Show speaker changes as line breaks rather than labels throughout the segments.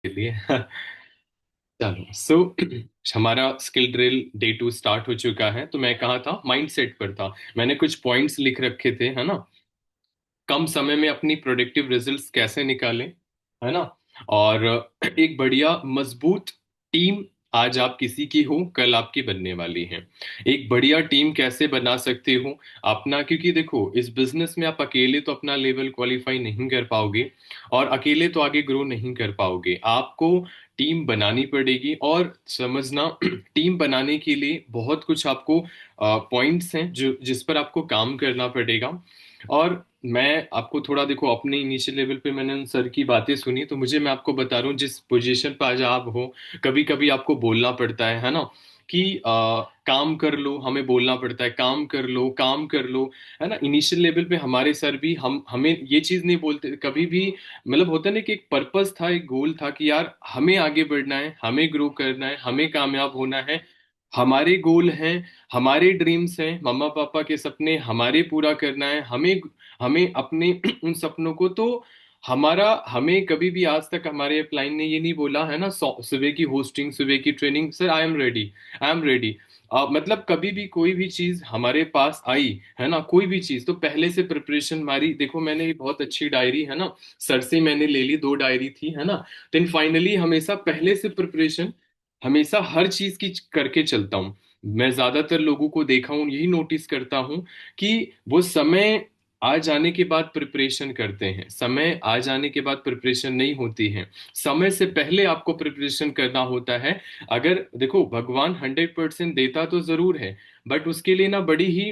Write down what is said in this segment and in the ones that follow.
के लिए चलो सो हमारा स्किल ड्रिल डे 2 स्टार्ट हो चुका है। तो मैं कहाँ था, माइंडसेट पर था। मैंने कुछ पॉइंट्स लिख रखे थे, है ना। कम समय में अपनी प्रोडक्टिव रिजल्ट्स कैसे निकालें, है ना। और एक बढ़िया मजबूत टीम, आज आप किसी की हो कल आपकी बनने वाली है। एक बढ़िया टीम कैसे बना सकते हो अपना, क्योंकि देखो इस बिजनेस में आप अकेले तो अपना लेवल क्वालिफाई नहीं कर पाओगे और अकेले तो आगे ग्रो नहीं कर पाओगे। आपको टीम बनानी पड़ेगी और समझना टीम बनाने के लिए बहुत कुछ आपको पॉइंट्स हैं जो जिस पर आपको काम करना पड़ेगा। और मैं आपको थोड़ा देखो, अपने इनिशियल लेवल पे मैंने उन सर की बातें सुनी, तो मैं आपको बता रहा हूँ जिस पोजीशन पर आज आप हो, कभी कभी आपको बोलना पड़ता है ना, कि काम कर लो। हमें बोलना पड़ता है काम कर लो, काम कर लो, है ना। इनिशियल लेवल पे हमारे सर भी हमें ये चीज नहीं बोलते कभी भी। मतलब होता है ना कि एक पर्पस था, एक गोल था कि यार हमें आगे बढ़ना है, हमें ग्रो करना है, हमें कामयाब होना है। हमारे गोल हैं, हमारे ड्रीम्स हैं, मम्मा पापा के सपने हमारे पूरा करना है। हमें हमें अपने उन सपनों को तो हमारा हमें कभी भी आज तक हमारे अपलाइन ने ये नहीं बोला है ना, सुबह की होस्टिंग, सुबह की training, sir I am ready, I am ready. मतलब कभी भी कोई भी चीज हमारे पास आई, है ना, कोई भी चीज तो पहले से प्रिपरेशन मारी। देखो मैंने ये बहुत अच्छी डायरी, है ना, सर से मैंने ले ली, 2 डायरी थी, है ना। देन फाइनली हमेशा पहले से प्रिपरेशन, हमेशा हर चीज की करके चलता हूँ। मैं ज्यादातर लोगों को देखा हूँ, यही नोटिस करता हूँ कि वो समय आ जाने के बाद प्रिपरेशन करते हैं, समय आ जाने के बाद प्रिपरेशन नहीं होती है। समय से पहले आपको प्रिपरेशन करना होता है। अगर देखो भगवान 100% देता तो जरूर है, बट उसके लिए ना बड़ी ही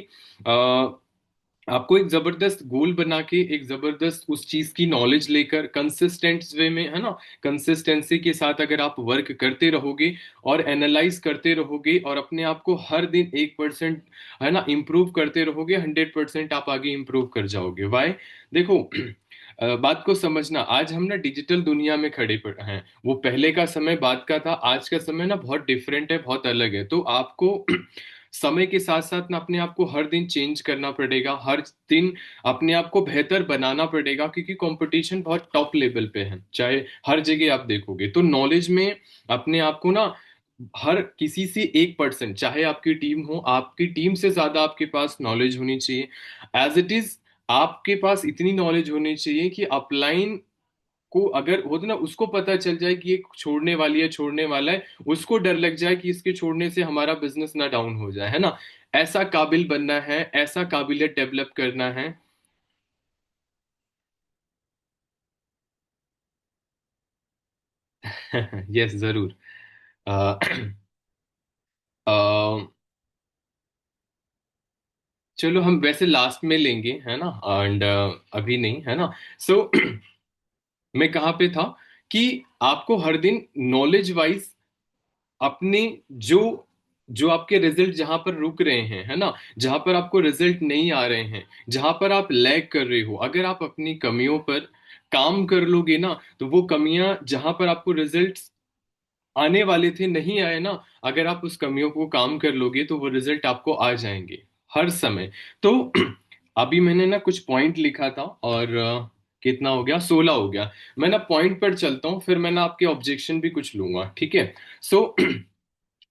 आपको एक जबरदस्त गोल बना के, एक जबरदस्त उस चीज की नॉलेज लेकर कंसिस्टेंट वे में, है ना, कंसिस्टेंसी के साथ अगर आप वर्क करते रहोगे और एनालाइज करते रहोगे और अपने आप को हर दिन 1%, है ना, इम्प्रूव करते रहोगे, 100% आप आगे इम्प्रूव कर जाओगे। वाई, देखो बात को समझना, आज हम ना डिजिटल दुनिया में खड़े पड़ हैं। वो पहले का समय बात का था, आज का समय ना बहुत डिफरेंट है, बहुत अलग है। तो आपको समय के साथ साथ ना अपने आप को हर दिन चेंज करना पड़ेगा, हर दिन अपने आप को बेहतर बनाना पड़ेगा, क्योंकि कंपटीशन बहुत टॉप लेवल पे है, चाहे हर जगह आप देखोगे। तो नॉलेज में अपने आप को ना हर किसी से 1%, चाहे आपकी टीम हो, आपकी टीम से ज्यादा आपके पास नॉलेज होनी चाहिए। एज इट इज आपके पास इतनी नॉलेज होनी चाहिए कि अपलाइन को अगर हो तो ना, उसको पता चल जाए कि ये छोड़ने वाली है, छोड़ने वाला है, उसको डर लग जाए कि इसके छोड़ने से हमारा बिजनेस ना डाउन हो जाए, है ना। ऐसा काबिल बनना है, ऐसा काबिलियत डेवलप करना है। यस जरूर। अ, अ, चलो हम वैसे लास्ट में लेंगे, है ना, एंड अभी नहीं, है ना। सो मैं कहाँ पे था, कि आपको हर दिन नॉलेज वाइज अपने जो जो आपके रिजल्ट जहां पर रुक रहे हैं, है ना, जहां पर आपको रिजल्ट नहीं आ रहे हैं, जहां पर आप लैग कर रहे हो, अगर आप अपनी कमियों पर काम कर लोगे ना, तो वो कमियां जहां पर आपको रिजल्ट्स आने वाले थे नहीं आए ना, अगर आप उस कमियों को काम कर लोगे तो वो रिजल्ट आपको आ जाएंगे हर समय। तो अभी मैंने ना कुछ पॉइंट लिखा था, और कितना हो गया, 16 हो गया। मैं ना पॉइंट पर चलता हूँ, फिर मैं ना आपके ऑब्जेक्शन भी कुछ लूंगा, ठीक है। सो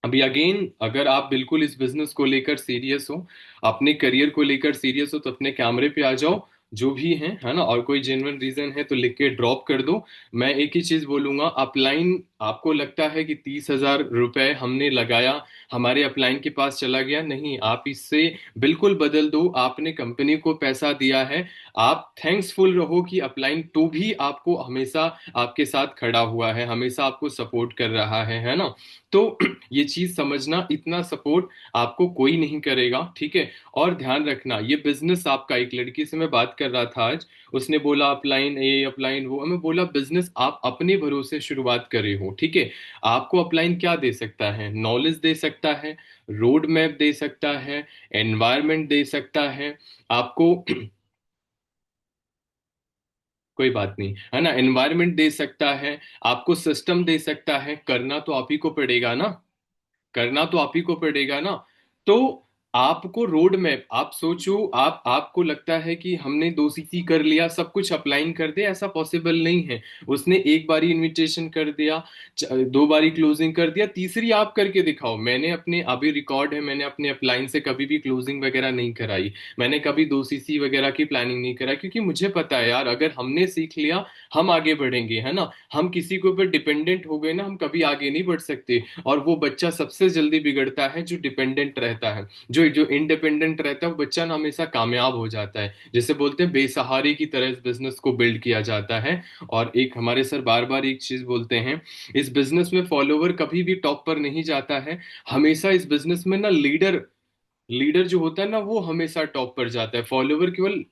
अभी अगेन, अगर आप बिल्कुल इस बिजनेस को लेकर सीरियस हो, अपने करियर को लेकर सीरियस हो, तो अपने कैमरे पे आ जाओ, जो भी है ना। और कोई जेन्युइन रीजन है तो लिख के ड्रॉप कर दो। मैं एक ही चीज बोलूंगा, अपलाइन आपको लगता है कि 30,000 रुपए हमने लगाया, हमारे अपलाइन के पास चला गया, नहीं, आप इससे बिल्कुल बदल दो। आपने कंपनी को पैसा दिया है, आप थैंक्सफुल रहो कि अपलाइन तो भी आपको हमेशा आपके साथ खड़ा हुआ है, हमेशा आपको सपोर्ट कर रहा है ना। तो ये चीज समझना, इतना सपोर्ट आपको कोई नहीं करेगा, ठीक है। और ध्यान रखना, ये बिजनेस आपका, एक लड़की से मैं बात कर रहा था आज, उसने बोला अपलाइन ये अपलाइन वो, मैं बोला बिजनेस आप अपने भरोसे शुरुआत कर रहे हो, ठीक है। आपको अपलाइन क्या दे सकता है, नॉलेज दे सकता है, रोड मैप दे सकता है, एनवायरनमेंट दे सकता है आपको। कोई बात नहीं, है ना, एनवायरनमेंट दे सकता है, आपको सिस्टम दे सकता है, करना तो आप ही को पड़ेगा ना, करना तो आप ही को पड़ेगा ना। तो आपको रोड मैप, आप सोचो, आप आपको लगता है कि हमने दो सीसी कर लिया, सब कुछ अप्लाइन कर दे, ऐसा पॉसिबल नहीं है। उसने एक बारी इनविटेशन कर दिया, दो बारी क्लोजिंग कर दिया, तीसरी आप करके दिखाओ। मैंने अपने, अभी रिकॉर्ड है, मैंने अपने अपलाइन से कभी भी क्लोजिंग वगैरह नहीं कराई। मैंने कभी दो सीसी वगैरह की प्लानिंग नहीं कराई, क्योंकि मुझे पता है यार, अगर हमने सीख लिया हम आगे बढ़ेंगे, है ना। हम किसी के ऊपर डिपेंडेंट हो गए ना, हम कभी आगे नहीं बढ़ सकते। और वो बच्चा सबसे जल्दी बिगड़ता है जो डिपेंडेंट रहता है। जो जो इंडिपेंडेंट रहता है वो बच्चा ना हमेशा कामयाब हो जाता है। जैसे बोलते हैं बेसहारे की तरह इस बिजनेस को बिल्ड किया जाता है। और एक हमारे सर बार बार एक चीज बोलते हैं, इस बिजनेस में फॉलोवर कभी भी टॉप पर नहीं जाता है। हमेशा इस बिजनेस में ना लीडर, लीडर जो होता है ना वो हमेशा टॉप पर जाता है। फॉलोवर केवल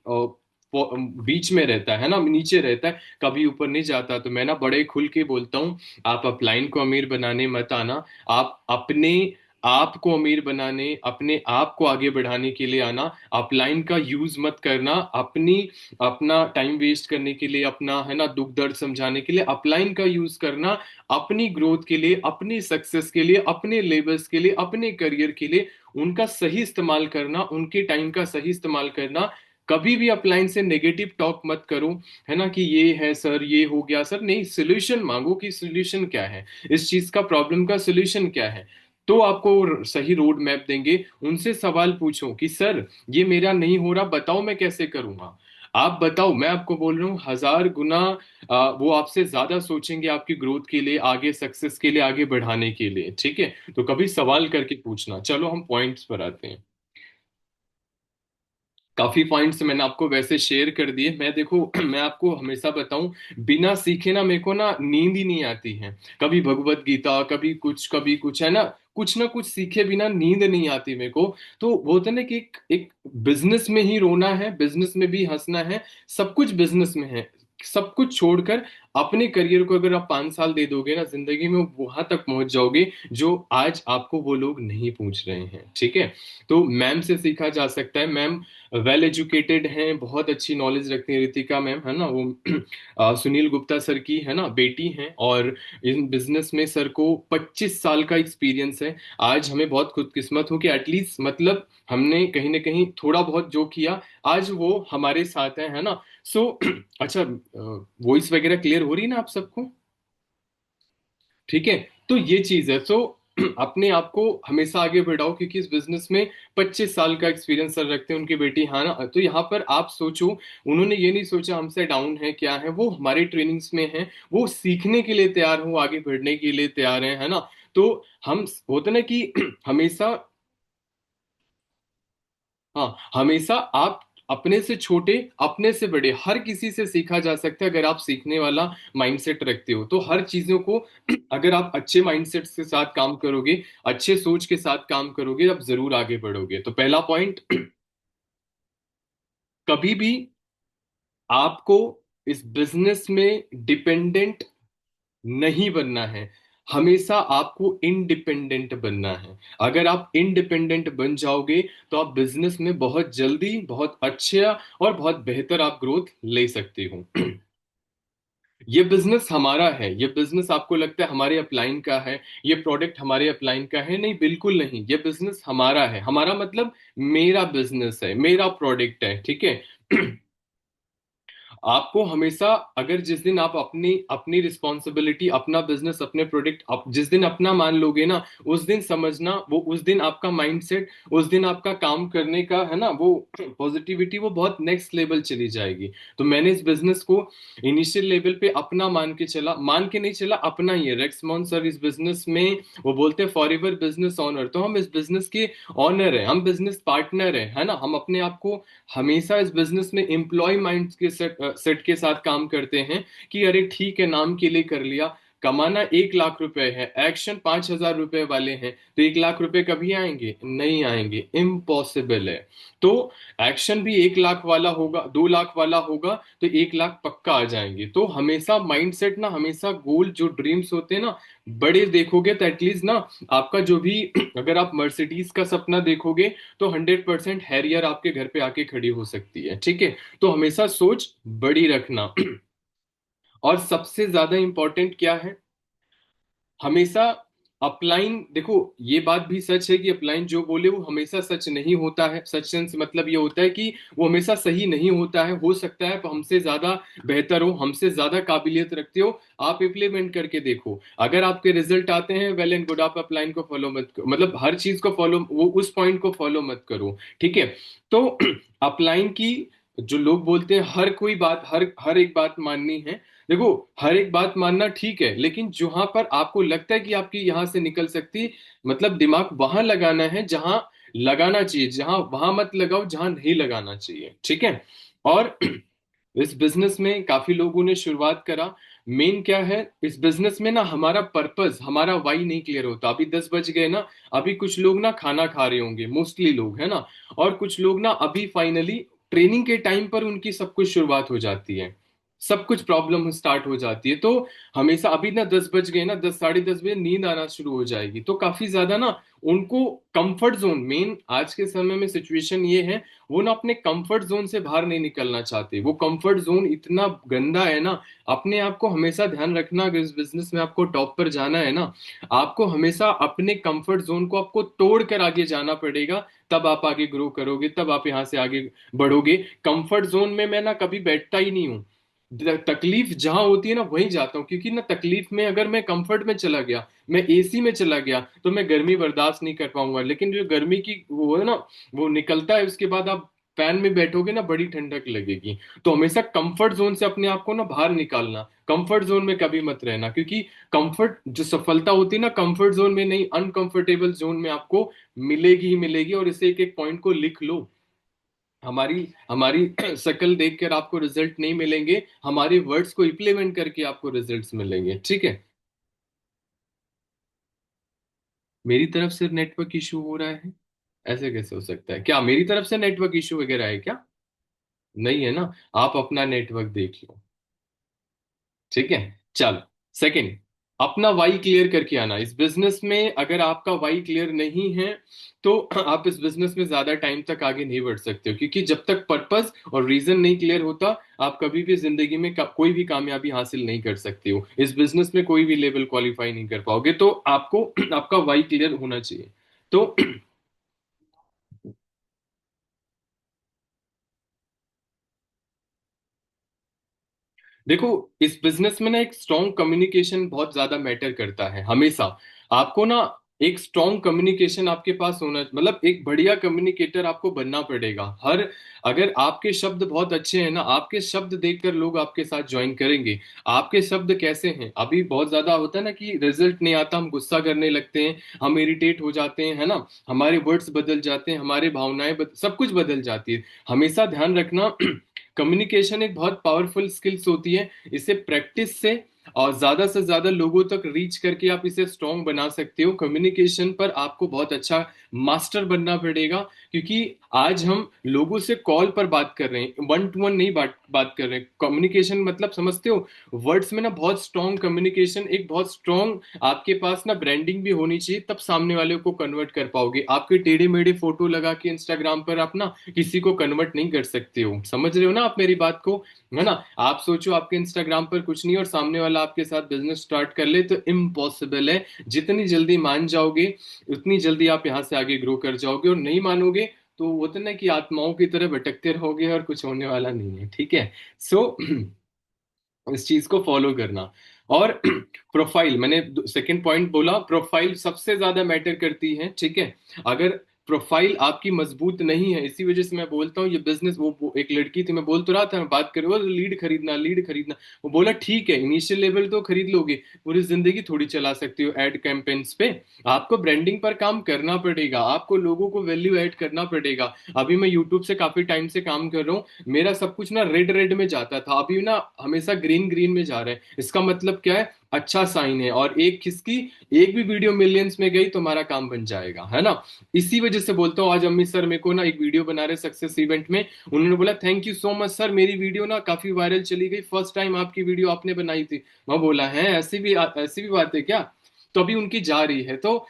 बीच में रहता है ना, नीचे रहता है, कभी ऊपर नहीं जाता। तो मैं ना बड़े खुल के बोलता हूँ, आप अपलाइन को अमीर बनाने मत आना। आप अपने आप को अमीर बनाने, अपने आप को आगे बढ़ाने के लिए आना। अपलाइन का यूज मत करना अपनी, अपना टाइम वेस्ट करने के लिए, अपना है ना दुख दर्द समझाने के लिए। अपलाइन का यूज करना अपनी ग्रोथ के लिए, अपनी सक्सेस के लिए, अपने लेवल्स के लिए, अपने करियर के लिए। उनका सही इस्तेमाल करना, उनके टाइम का सही इस्तेमाल करना। कभी भी अपलाइन से नेगेटिव टॉक मत करो, है ना, कि ये है सर, ये हो गया सर। नहीं, सोल्यूशन मांगो कि सोल्यूशन क्या है, इस चीज का प्रॉब्लम का सोल्यूशन क्या है। तो आपको सही रोड मैप देंगे। उनसे सवाल पूछो कि सर ये मेरा नहीं हो रहा, बताओ मैं कैसे करूंगा। आप बताओ, मैं आपको बोल रहा हूँ 1000 गुना वो आपसे ज्यादा सोचेंगे आपकी ग्रोथ के लिए, आगे सक्सेस के लिए, आगे बढ़ाने के लिए। ठीक है, तो कभी सवाल करके पूछना। चलो हम पॉइंट्स पर आते हैं। काफी पॉइंट्स मैंने आपको वैसे शेयर कर दिए। मैं देखो मैं आपको हमेशा बताऊं, बिना सीखे ना मेरे को ना नींद ही नहीं आती है। कभी भगवत गीता, कभी कुछ है ना कुछ सीखे बिना नींद नहीं आती मेरे को। तो वो होता है ना कि एक बिजनेस में ही रोना है, बिजनेस में भी हंसना है, सब कुछ बिजनेस में है। सब कुछ छोड़कर अपने करियर को अगर आप 5 साल दे दोगे ना, जिंदगी में वहां तक पहुंच जाओगे जो आज आपको वो लोग नहीं पूछ रहे हैं। ठीक है, तो मैम से सीखा जा सकता है। मैम वेल एजुकेटेड हैं, बहुत अच्छी नॉलेज रखती हैं, रितिका मैम, है ना वो सुनील गुप्ता सर की है ना बेटी हैं। और इन बिजनेस में सर को 25 साल का एक्सपीरियंस है। आज हमें बहुत खुदकिस्मत हो कि एटलीस्ट मतलब हमने कहीं ना कहीं थोड़ा बहुत जो किया, आज वो हमारे साथ है ना। सो अच्छा, वॉइस वगैरह क्लियर हो रही है ना आप सबको? ठीक है, तो ये चीज है। सो अपने आप को हमेशा आगे बढ़ाओ, क्योंकि इस बिजनेस में 25 साल का एक्सपीरियंस सर रखते हैं, उनकी बेटी। हाँ ना, तो यहाँ पर आप सोचो, उन्होंने ये नहीं सोचा हमसे डाउन है क्या है, वो हमारे ट्रेनिंग्स में है, वो सीखने के लिए तैयार हो, आगे बढ़ने के लिए तैयार है ना। तो हम होता ना कि हमेशा, हाँ, हमेशा आप अपने से छोटे, अपने से बड़े, हर किसी से सीखा जा सकता है अगर आप सीखने वाला माइंडसेट रखते हो। तो हर चीजों को अगर आप अच्छे माइंडसेट के साथ काम करोगे, अच्छे सोच के साथ काम करोगे, आप जरूर आगे बढ़ोगे। तो पहला पॉइंट, कभी भी आपको इस बिजनेस में डिपेंडेंट नहीं बनना है। हमेशा आपको इंडिपेंडेंट बनना है। अगर आप इंडिपेंडेंट बन जाओगे तो आप बिजनेस में बहुत जल्दी, बहुत अच्छा और बहुत बेहतर आप ग्रोथ ले सकते हो। ये बिजनेस हमारा है, ये बिजनेस आपको लगता है हमारे अपलाइन का है, ये प्रोडक्ट हमारे अपलाइन का है? नहीं, बिल्कुल नहीं। ये बिजनेस हमारा है, हमारा मतलब मेरा बिजनेस है, मेरा प्रोडक्ट है। ठीक है, आपको हमेशा, अगर जिस दिन आप अपनी अपनी रिस्पॉन्सिबिलिटी, अपना बिजनेस, अपने प्रोडक्ट आप जिस दिन अपना मान लोगे ना, उस दिन समझना, वो उस दिन आपका माइंडसेट, उस दिन आपका काम करने का है ना वो पॉजिटिविटी, वो बहुत नेक्स्ट लेवल चली जाएगी। तो मैंने इस बिजनेस को इनिशियल लेवल पे अपना मान के चला, मान के नहीं चला, अपना ही है। रेक्समोन सर इस बिजनेस में वो बोलते हैं फॉर एवर बिजनेस ऑनर, तो हम इस बिजनेस के ऑनर है, हम बिजनेस पार्टनर है ना। हम अपने आप को हमेशा इस बिजनेस में एम्प्लॉय माइंड के सेट के साथ काम करते हैं कि अरे ठीक है, नाम के लिए कर लिया। कमाना 1 लाख रुपए है, एक्शन 5,000 रुपए वाले हैं, तो 1 लाख रुपए कभी आएंगे? नहीं आएंगे, इम्पॉसिबल है। तो एक्शन भी 1 लाख वाला होगा, 2 लाख वाला होगा, तो 1 लाख पक्का आ जाएंगे। तो हमेशा माइंडसेट ना, हमेशा गोल जो ड्रीम्स होते हैं ना, बड़े देखोगे तो एटलीस्ट ना आपका जो भी अगर आप मर्सिडीज का सपना देखोगे तो 100% हैरियर आपके घर पे आके खड़ी हो सकती है। ठीक है, तो हमेशा सोच बड़ी रखना। और सबसे ज्यादा इंपॉर्टेंट क्या है, हमेशा अपलाइन देखो, ये बात भी सच है कि अपलाइन जो बोले वो हमेशा सच नहीं होता है। सच सेंस मतलब ये होता है कि वो हमेशा सही नहीं होता है। हो सकता है हमसे ज्यादा बेहतर हो, हमसे ज्यादा काबिलियत रखते हो। आप इम्प्लीमेंट करके देखो, अगर आपके रिजल्ट आते हैं, वेल एंड गुड। आप अपलाइन को फॉलो मत करो, मतलब हर चीज को फॉलो, वो उस पॉइंट को फॉलो मत करो, ठीक है। तो अपलाइन की जो लोग बोलते हैं हर कोई बात, हर हर एक बात माननी है। देखो, हर एक बात मानना ठीक है, लेकिन जहां पर आपको लगता है कि आपकी यहां से निकल सकती, मतलब दिमाग वहां लगाना है जहां लगाना चाहिए, जहां वहां मत लगाओ जहां नहीं लगाना चाहिए, ठीक है। और इस बिजनेस में काफी लोगों ने शुरुआत करा। मेन क्या है इस बिजनेस में ना, हमारा पर्पस, हमारा वाई नहीं क्लियर होता। अभी 10 बज गए ना, अभी कुछ लोग ना खाना खा रहे होंगे, मोस्टली लोग है ना। और कुछ लोग ना अभी फाइनली ट्रेनिंग के टाइम पर उनकी सब कुछ शुरुआत हो जाती है, सब कुछ प्रॉब्लम स्टार्ट हो जाती है। तो हमेशा अभी ना 10 बज गए ना, 10 साढ़े 10 बजे नींद आना शुरू हो जाएगी, तो काफी ज्यादा ना उनको कंफर्ट जोन, मेन आज के समय में सिचुएशन ये है, वो ना अपने कंफर्ट जोन से बाहर नहीं निकलना चाहते। वो कंफर्ट जोन इतना गंदा है ना। अपने आप को हमेशा ध्यान रखना, अगर इस बिजनेस में आपको टॉप पर जाना है ना, आपको हमेशा अपने कंफर्ट जोन को आपको तोड़ कर आगे जाना पड़ेगा। तब आप आगे ग्रो करोगे, तब आप यहाँ से आगे बढ़ोगे। कंफर्ट जोन में मैं ना कभी बैठता ही नहीं हूँ। तकलीफ जहां होती है ना वहीं जाता हूँ, क्योंकि ना तकलीफ में अगर मैं कंफर्ट में चला गया, मैं एसी में चला गया, तो मैं गर्मी बर्दाश्त नहीं कर पाऊंगा। लेकिन जो गर्मी की वो है ना, वो निकलता है, उसके बाद आप फैन में बैठोगे ना, बड़ी ठंडक लगेगी। तो हमेशा कंफर्ट जोन से अपने आप को ना बाहर निकालना, कंफर्ट जोन में कभी मत रहना, क्योंकि कंफर्ट जो सफलता होती है ना, कंफर्ट जोन में नहीं, अनकंफर्टेबल जोन में आपको मिलेगी ही मिलेगी। और इसे एक एक पॉइंट को लिख लो। हमारी हमारी शक्ल देखकर आपको रिजल्ट नहीं मिलेंगे, हमारे वर्ड्स को इम्प्लीमेंट करके आपको रिजल्ट्स मिलेंगे, ठीक है। मेरी तरफ से नेटवर्क इशू हो रहा है? ऐसे कैसे हो सकता है? क्या मेरी तरफ से नेटवर्क इशू वगैरह है क्या? नहीं है ना। आप अपना नेटवर्क देख लो, ठीक है। चलो, सेकंड, अपना वाई क्लियर करके आना इस बिजनेस में। अगर आपका वाई क्लियर नहीं है, तो आप इस बिजनेस में ज्यादा टाइम तक आगे नहीं बढ़ सकते हो, क्योंकि जब तक पर्पस और रीजन नहीं क्लियर होता, आप कभी भी जिंदगी में कोई भी कामयाबी हासिल नहीं कर सकते हो। इस बिजनेस में कोई भी लेवल क्वालिफाई नहीं कर पाओगे। तो आपको आपका वाई क्लियर होना चाहिए। तो देखो, इस बिजनेस में ना एक स्ट्रॉन्ग कम्युनिकेशन बहुत ज्यादा मैटर करता है हमेशा। आपको ना एक स्ट्रॉन्ग कम्युनिकेशन आपके पास होना, मतलब एक बढ़िया कम्युनिकेटर आपको बनना पड़ेगा। हर अगर आपके शब्द बहुत अच्छे हैं ना, आपके शब्द देखकर लोग आपके साथ ज्वाइन करेंगे। आपके शब्द कैसे हैं, अभी बहुत ज्यादा होता है ना कि रिजल्ट नहीं आता, हम गुस्सा करने लगते हैं, हम इरिटेट हो जाते हैं, है ना। हमारे वर्ड्स बदल जाते हैं, हमारे भावनाएं सब कुछ बदल जाती है। हमेशा ध्यान रखना, कम्युनिकेशन एक बहुत पावरफुल स्किल्स होती है। इसे प्रैक्टिस से और ज्यादा से ज्यादा लोगों तक रीच करके आप इसे स्ट्रॉन्ग बना सकते हो। कम्युनिकेशन पर आपको बहुत अच्छा मास्टर बनना पड़ेगा, क्योंकि आज हम लोगों से कॉल पर बात कर रहे हैं, वन टू वन नहीं बात कर रहे हैं। कम्युनिकेशन मतलब समझते हो, वर्ड्स में ना बहुत स्ट्रॉन्ग कम्युनिकेशन, एक बहुत स्ट्रॉन्ग आपके पास ना ब्रांडिंग भी होनी चाहिए, तब सामने वाले को कन्वर्ट कर पाओगे। आपके टेढ़े मेढ़े फोटो लगा के इंस्टाग्राम पर आप ना किसी को कन्वर्ट नहीं कर सकते हो। समझ रहे हो ना आप मेरी बात को, है ना। आप सोचो आपके इंस्टाग्राम पर कुछ नहीं और सामने वाला आपके साथ बिजनेस स्टार्ट कर ले, तो इम्पॉसिबल है। जितनी जल्दी मान जाओगे, उतनी जल्दी आप यहाँ से आगे ग्रो कर जाओगे। और नहीं मानोगे तो वो तो ना कि आत्माओं की तरह भटकते रहोगे, और कुछ होने वाला नहीं है, ठीक है। सो इस चीज को फॉलो करना। और प्रोफाइल, मैंने सेकंड पॉइंट बोला, प्रोफाइल सबसे ज्यादा मैटर करती है, ठीक है। अगर प्रोफाइल आपकी मजबूत नहीं है, इसी वजह से मैं बोलता हूँ ये बिजनेस, वो एक लड़की थी, मैं बोल तो रहा था, मैं बात कर रहा हूँ, लीड खरीदना, लीड खरीदना। वो बोला ठीक है, इनिशियल लेवल तो खरीद लोगे, पूरी जिंदगी थोड़ी चला सकते हो एड कैंपेन्स पे। आपको ब्रांडिंग पर काम करना पड़ेगा, आपको लोगों को वैल्यू ऐड करना पड़ेगा। अभी मैं यूट्यूब से काफी टाइम से काम कर रहा हूँ, मेरा सब कुछ ना रेड रेड में जाता था, अभी ना हमेशा ग्रीन ग्रीन में जा रहा है। इसका मतलब क्या है? अच्छा साइन है। और एक किसकी, एक भी वीडियो मिलियंस में गई तो हमारा काम बन जाएगा, है ना। इसी वजह से बोलता हूँ, आज अमित सर मेरे को ना एक वीडियो बना रहे सक्सेस इवेंट में, उन्होंने बोला thank you so much sir, मेरी वीडियो ना काफी वायरल चली गई, फर्स्ट टाइम आपकी वीडियो आपने बनाई थी। मैं बोला है ऐसी भी बात है क्या? तो अभी उनकी जा रही है। तो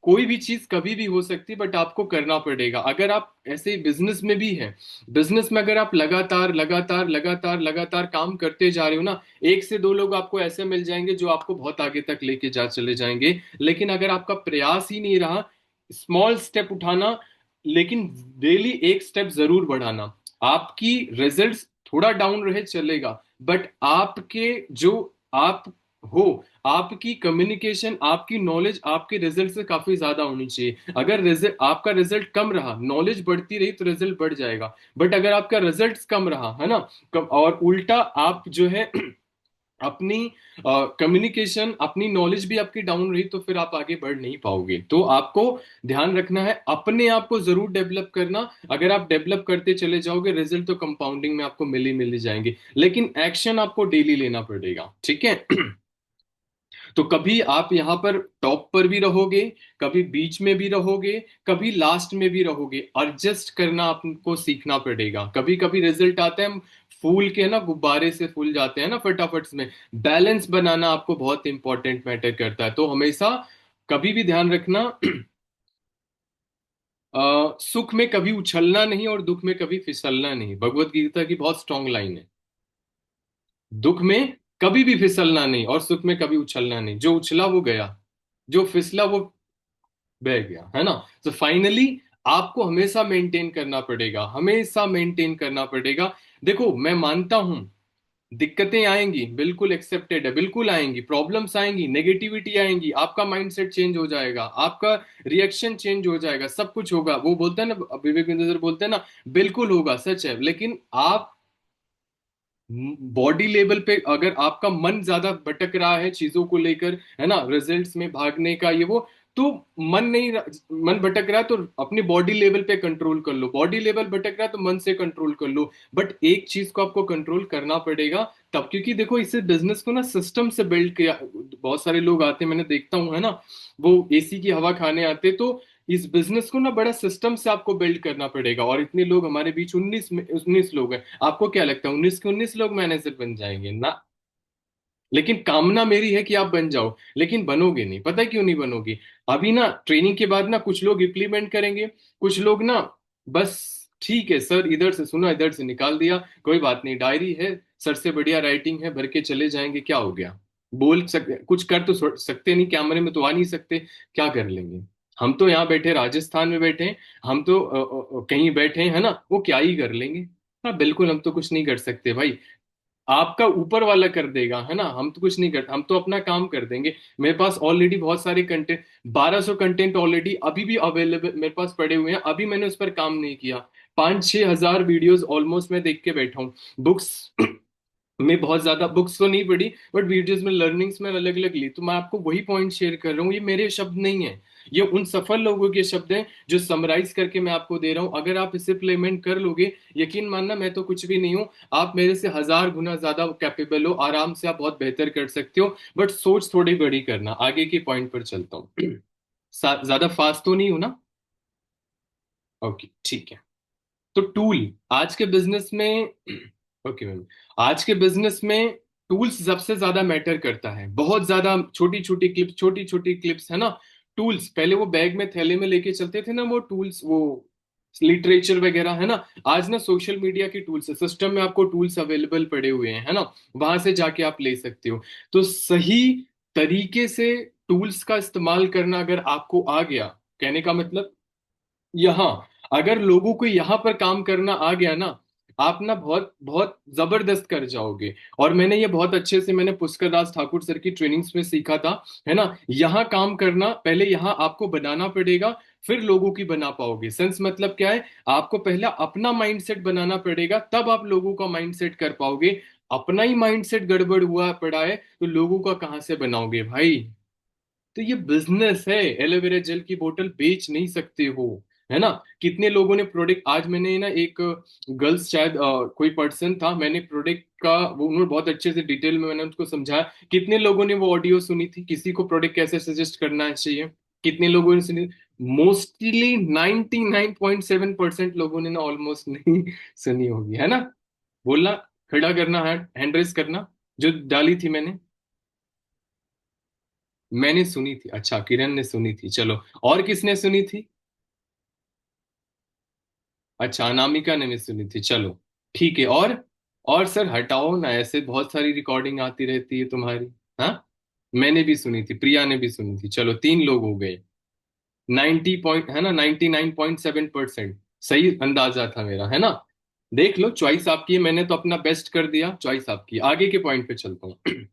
कोई भी चीज कभी भी हो सकती है, बट आपको करना पड़ेगा। अगर आप ऐसे बिजनेस में भी हैं, बिजनेस में अगर आप लगातार लगातार लगातार लगातार काम करते जा रहे हो ना, एक से दो लोग आपको ऐसे मिल जाएंगे जो आपको बहुत आगे तक लेके जा चले जाएंगे। लेकिन अगर आपका प्रयास ही नहीं रहा, स्मॉल स्टेप उठाना, लेकिन डेली एक स्टेप जरूर बढ़ाना, आपकी रिजल्ट्स थोड़ा डाउन रहे चलेगा, बट आपके जो आप हो, आपकी कम्युनिकेशन, आपकी नॉलेज आपके रिजल्ट से काफी ज्यादा होनी चाहिए। अगर रिजल्ट, आपका रिजल्ट कम रहा, नॉलेज बढ़ती रही तो रिजल्ट बढ़ जाएगा। बट अगर आपका रिजल्ट कम रहा है ना, और उल्टा आप जो है अपनी कम्युनिकेशन, अपनी नॉलेज भी आपकी डाउन रही, तो फिर आप आगे बढ़ नहीं पाओगे। तो आपको ध्यान रखना है, अपने आप को जरूर डेवलप करना। अगर आप डेवलप करते चले जाओगे, रिजल्ट तो कंपाउंडिंग में आपको मिल ही जाएंगे, लेकिन एक्शन आपको डेली लेना पड़ेगा, ठीक है। तो कभी आप यहाँ पर टॉप पर भी रहोगे, कभी बीच में भी रहोगे, कभी लास्ट में भी रहोगे। एडजस्ट करना आपको सीखना पड़ेगा। कभी कभी रिजल्ट आते हैं, हम फूल के ना गुब्बारे से फूल जाते हैं ना फटाफट में। बैलेंस बनाना आपको बहुत इंपॉर्टेंट मैटर करता है। तो हमेशा कभी भी ध्यान रखना, सुख में कभी उछलना नहीं और दुख में कभी फिसलना नहीं। भगवत गीता की बहुत स्ट्रांग लाइन है। दुख में कभी भी फिसलना नहीं और सुख में कभी उछलना नहीं। जो उछला वो गया, जो फिसला वो बह गया, है ना। तो फाइनली आपको हमेशा मेंटेन करना पड़ेगा, हमेशा मेंटेन करना पड़ेगा। देखो, मैं मानता हूं दिक्कतें आएंगी, बिल्कुल एक्सेप्टेड है, बिल्कुल आएंगी, प्रॉब्लम्स आएंगी, नेगेटिविटी आएंगी, आपका माइंडसेट चेंज हो जाएगा, आपका रिएक्शन चेंज हो जाएगा, सब कुछ होगा। वो बोलते हैं ना, विवेकानंद सर बोलते हैं ना, बिल्कुल होगा, सच है। लेकिन आप बॉडी लेवल पे अगर आपका मन ज्यादा भटक रहा है चीजों को लेकर, है ना, रिजल्ट्स में भागने का ये वो, तो मन नहीं, मन भटक रहा है तो अपनी बॉडी लेवल पे कंट्रोल कर लो, बॉडी लेवल भटक रहा है तो मन से कंट्रोल कर लो। बट एक चीज को आपको कंट्रोल करना पड़ेगा तब, क्योंकि देखो इस बिजनेस को ना सिस्टम से बिल्ड किया। बहुत सारे लोग आते हैं, मैंने देखता हूँ, है ना, वो एसी की हवा खाने आते। तो इस बिजनेस को ना बड़ा सिस्टम से आपको बिल्ड करना पड़ेगा। और इतने लोग हमारे बीच, 19 लोग हैं, आपको क्या लगता है 19 के 19 लोग मैनेजर बन जाएंगे ना? लेकिन कामना मेरी है कि आप बन जाओ, लेकिन बनोगे नहीं। पता है क्यों नहीं बनोगे? अभी ना ट्रेनिंग के बाद ना कुछ लोग इम्प्लीमेंट करेंगे, कुछ लोग ना बस ठीक है सर, इधर से सुना इधर से निकाल दिया, कोई बात नहीं, डायरी है, सर से बढ़िया राइटिंग है, भर के चले जाएंगे, क्या हो गया। बोल सकते, कुछ कर तो सकते नहीं, कैमरे में तो आ नहीं सकते, क्या कर लेंगे। हम तो यहाँ बैठे, राजस्थान में बैठे हैं, हम तो कहीं बैठे हैं, है ना, वो क्या ही कर लेंगे। हाँ बिल्कुल, हम तो कुछ नहीं कर सकते भाई, आपका ऊपर वाला कर देगा, है ना। हम तो कुछ नहीं करते, हम तो अपना काम कर देंगे। मेरे पास ऑलरेडी बहुत सारे कंटेंट, 1200 कंटेंट ऑलरेडी अभी भी अवेलेबल मेरे पास पड़े हुए हैं, अभी मैंने उस पर काम नहीं किया। 5-6 हजार वीडियोस ऑलमोस्ट मैं देख के बैठा हूँ। बुक्स मैं बहुत ज्यादा बुक्स तो नहीं पढ़ी, बट वीडियोस में लर्निंग्स में अलग अलग ली। तो मैं आपको वही पॉइंट शेयर कर रहा हूँ, ये मेरे शब्द नहीं है, ये उन सफल लोगों के शब्द हैं जो समराइज करके मैं आपको दे रहा हूँ। अगर आप इसे इम्प्लीमेंट कर लोगे, यकीन मानना मैं तो कुछ भी नहीं हूँ, आप मेरे से 1000 गुना ज्यादा कैपेबल हो, आराम से आप बहुत बेहतर कर सकते हो। बट सोच थोड़ी बड़ी करना। आगे के पॉइंट पर चलता हूँ। ज्यादा फास्ट तो नहीं हूं ना? ओके ठीक है। तो टूल आज के बिजनेस में ओके मैम, आज के बिजनेस में टूल्स सबसे ज्यादा मैटर करता है, बहुत ज्यादा। छोटी छोटी क्लिप्स, छोटी छोटी क्लिप्स, है ना। टूल्स पहले वो बैग में थैले में लेके चलते थे ना, वो टूल्स, वो लिटरेचर वगैरह, है ना। आज ना सोशल मीडिया की टूल्स है, सिस्टम में आपको टूल्स अवेलेबल पड़े हुए हैं, है ना, वहां से जाके आप ले सकते हो। तो सही तरीके से टूल्स का इस्तेमाल करना अगर आपको आ गया, कहने का मतलब, यहाँ अगर लोगों को यहाँ पर काम करना आ गया ना, आप ना बहुत बहुत जबरदस्त कर जाओगे। और मैंने ये बहुत अच्छे से, मैंने पुष्कर दास ठाकुर सर की ट्रेनिंग्स में सीखा था, है ना। यहाँ काम करना, पहले यहाँ आपको बनाना पड़ेगा, फिर लोगों की बना पाओगे। सेंस मतलब क्या है, आपको पहले अपना माइंडसेट बनाना पड़ेगा, तब आप लोगों का माइंडसेट कर पाओगे। अपना ही माइंडसेट गड़बड़ हुआ पड़ा है तो लोगों का कहाँ से बनाओगे भाई। तो ये बिजनेस है, एलोवेरा जेल की बोतल बेच नहीं सकते हो, है ना। कितने लोगों ने प्रोडक्ट, आज मैंने ना एक गर्ल्स शायद कोई पर्सन था, मैंने प्रोडक्ट का वो उन्होंने बहुत अच्छे से डिटेल में मैंने उसको समझाया। कितने लोगों ने वो ऑडियो सुनी थी, किसी को प्रोडक्ट कैसे सजेस्ट करना चाहिए, कितने लोगों ने सुनी? मोस्टली 99.7% लोगों ने ना ऑलमोस्ट नहीं सुनी होगी, है ना। बोलना, खड़ा करना, हैंड हैंड रेस करना, जो डाली थी मैंने। मैंने सुनी थी, अच्छा किरण ने सुनी थी, चलो। और किसने सुनी थी? अच्छा अनामिका ने भी सुनी थी, चलो ठीक है। और सर हटाओ ना, ऐसे बहुत सारी रिकॉर्डिंग आती रहती है तुम्हारी। हाँ, मैंने भी सुनी थी, प्रिया ने भी सुनी थी, चलो तीन लोग हो गए। 90 पॉइंट है ना, 99.7%। सही अंदाजा था मेरा, है ना? देख लो, चॉइस आपकी है, मैंने तो अपना बेस्ट कर दिया, चॉइस आपकी। आगे के पॉइंट पे चलता हूँ।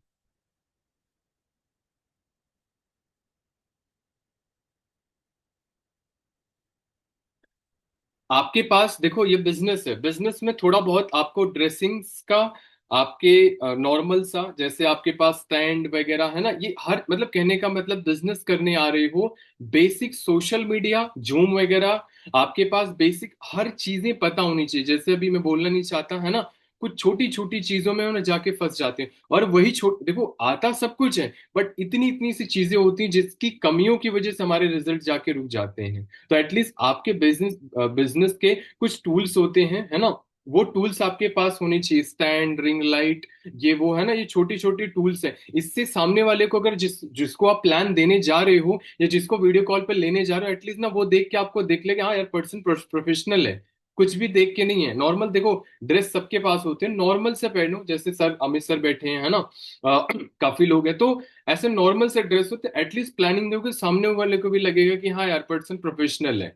आपके पास देखो, ये बिजनेस है, बिजनेस में थोड़ा बहुत आपको ड्रेसिंग्स का, आपके नॉर्मल सा, जैसे आपके पास स्टैंड वगैरह है ना, ये हर मतलब कहने का मतलब बिजनेस करने आ रहे हो, बेसिक सोशल मीडिया जूम वगैरह, आपके पास बेसिक हर चीजें पता होनी चाहिए। जैसे अभी मैं बोलना नहीं चाहता है ना, कुछ छोटी छोटी चीजों में वो ना जाके फंस जाते हैं। और वही छोट देखो, आता सब कुछ है, बट इतनी इतनी सी चीजें होती हैं जिसकी कमियों की वजह से हमारे रिजल्ट जाके रुक जाते हैं। तो एटलीस्ट आपके बिजनेस बिजनेस के कुछ टूल्स होते हैं, है ना, वो टूल्स आपके पास होने चाहिए। स्टैंड, रिंग लाइट, ये वो है ना, ये छोटी छोटी टूल्स है। इससे सामने वाले को, अगर जिसको आप प्लान देने जा रहे हो या जिसको वीडियो कॉल पे लेने जा रहे हो, एटलीस्ट ना वो देख के आपको देख लेगा, हाँ यार पर्सन प्रोफेशनल है। कुछ भी देख के नहीं है, नॉर्मल देखो, ड्रेस सबके पास होते हैं, नॉर्मल से पहनो, जैसे सर अमित सर बैठे हैं, है ना, काफी लोग हैं, तो ऐसे नॉर्मल से ड्रेस होते, एटलीस्ट प्लानिंग दोगे, सामने वाले को भी लगेगा कि हाँ यार पर्सन प्रोफेशनल है।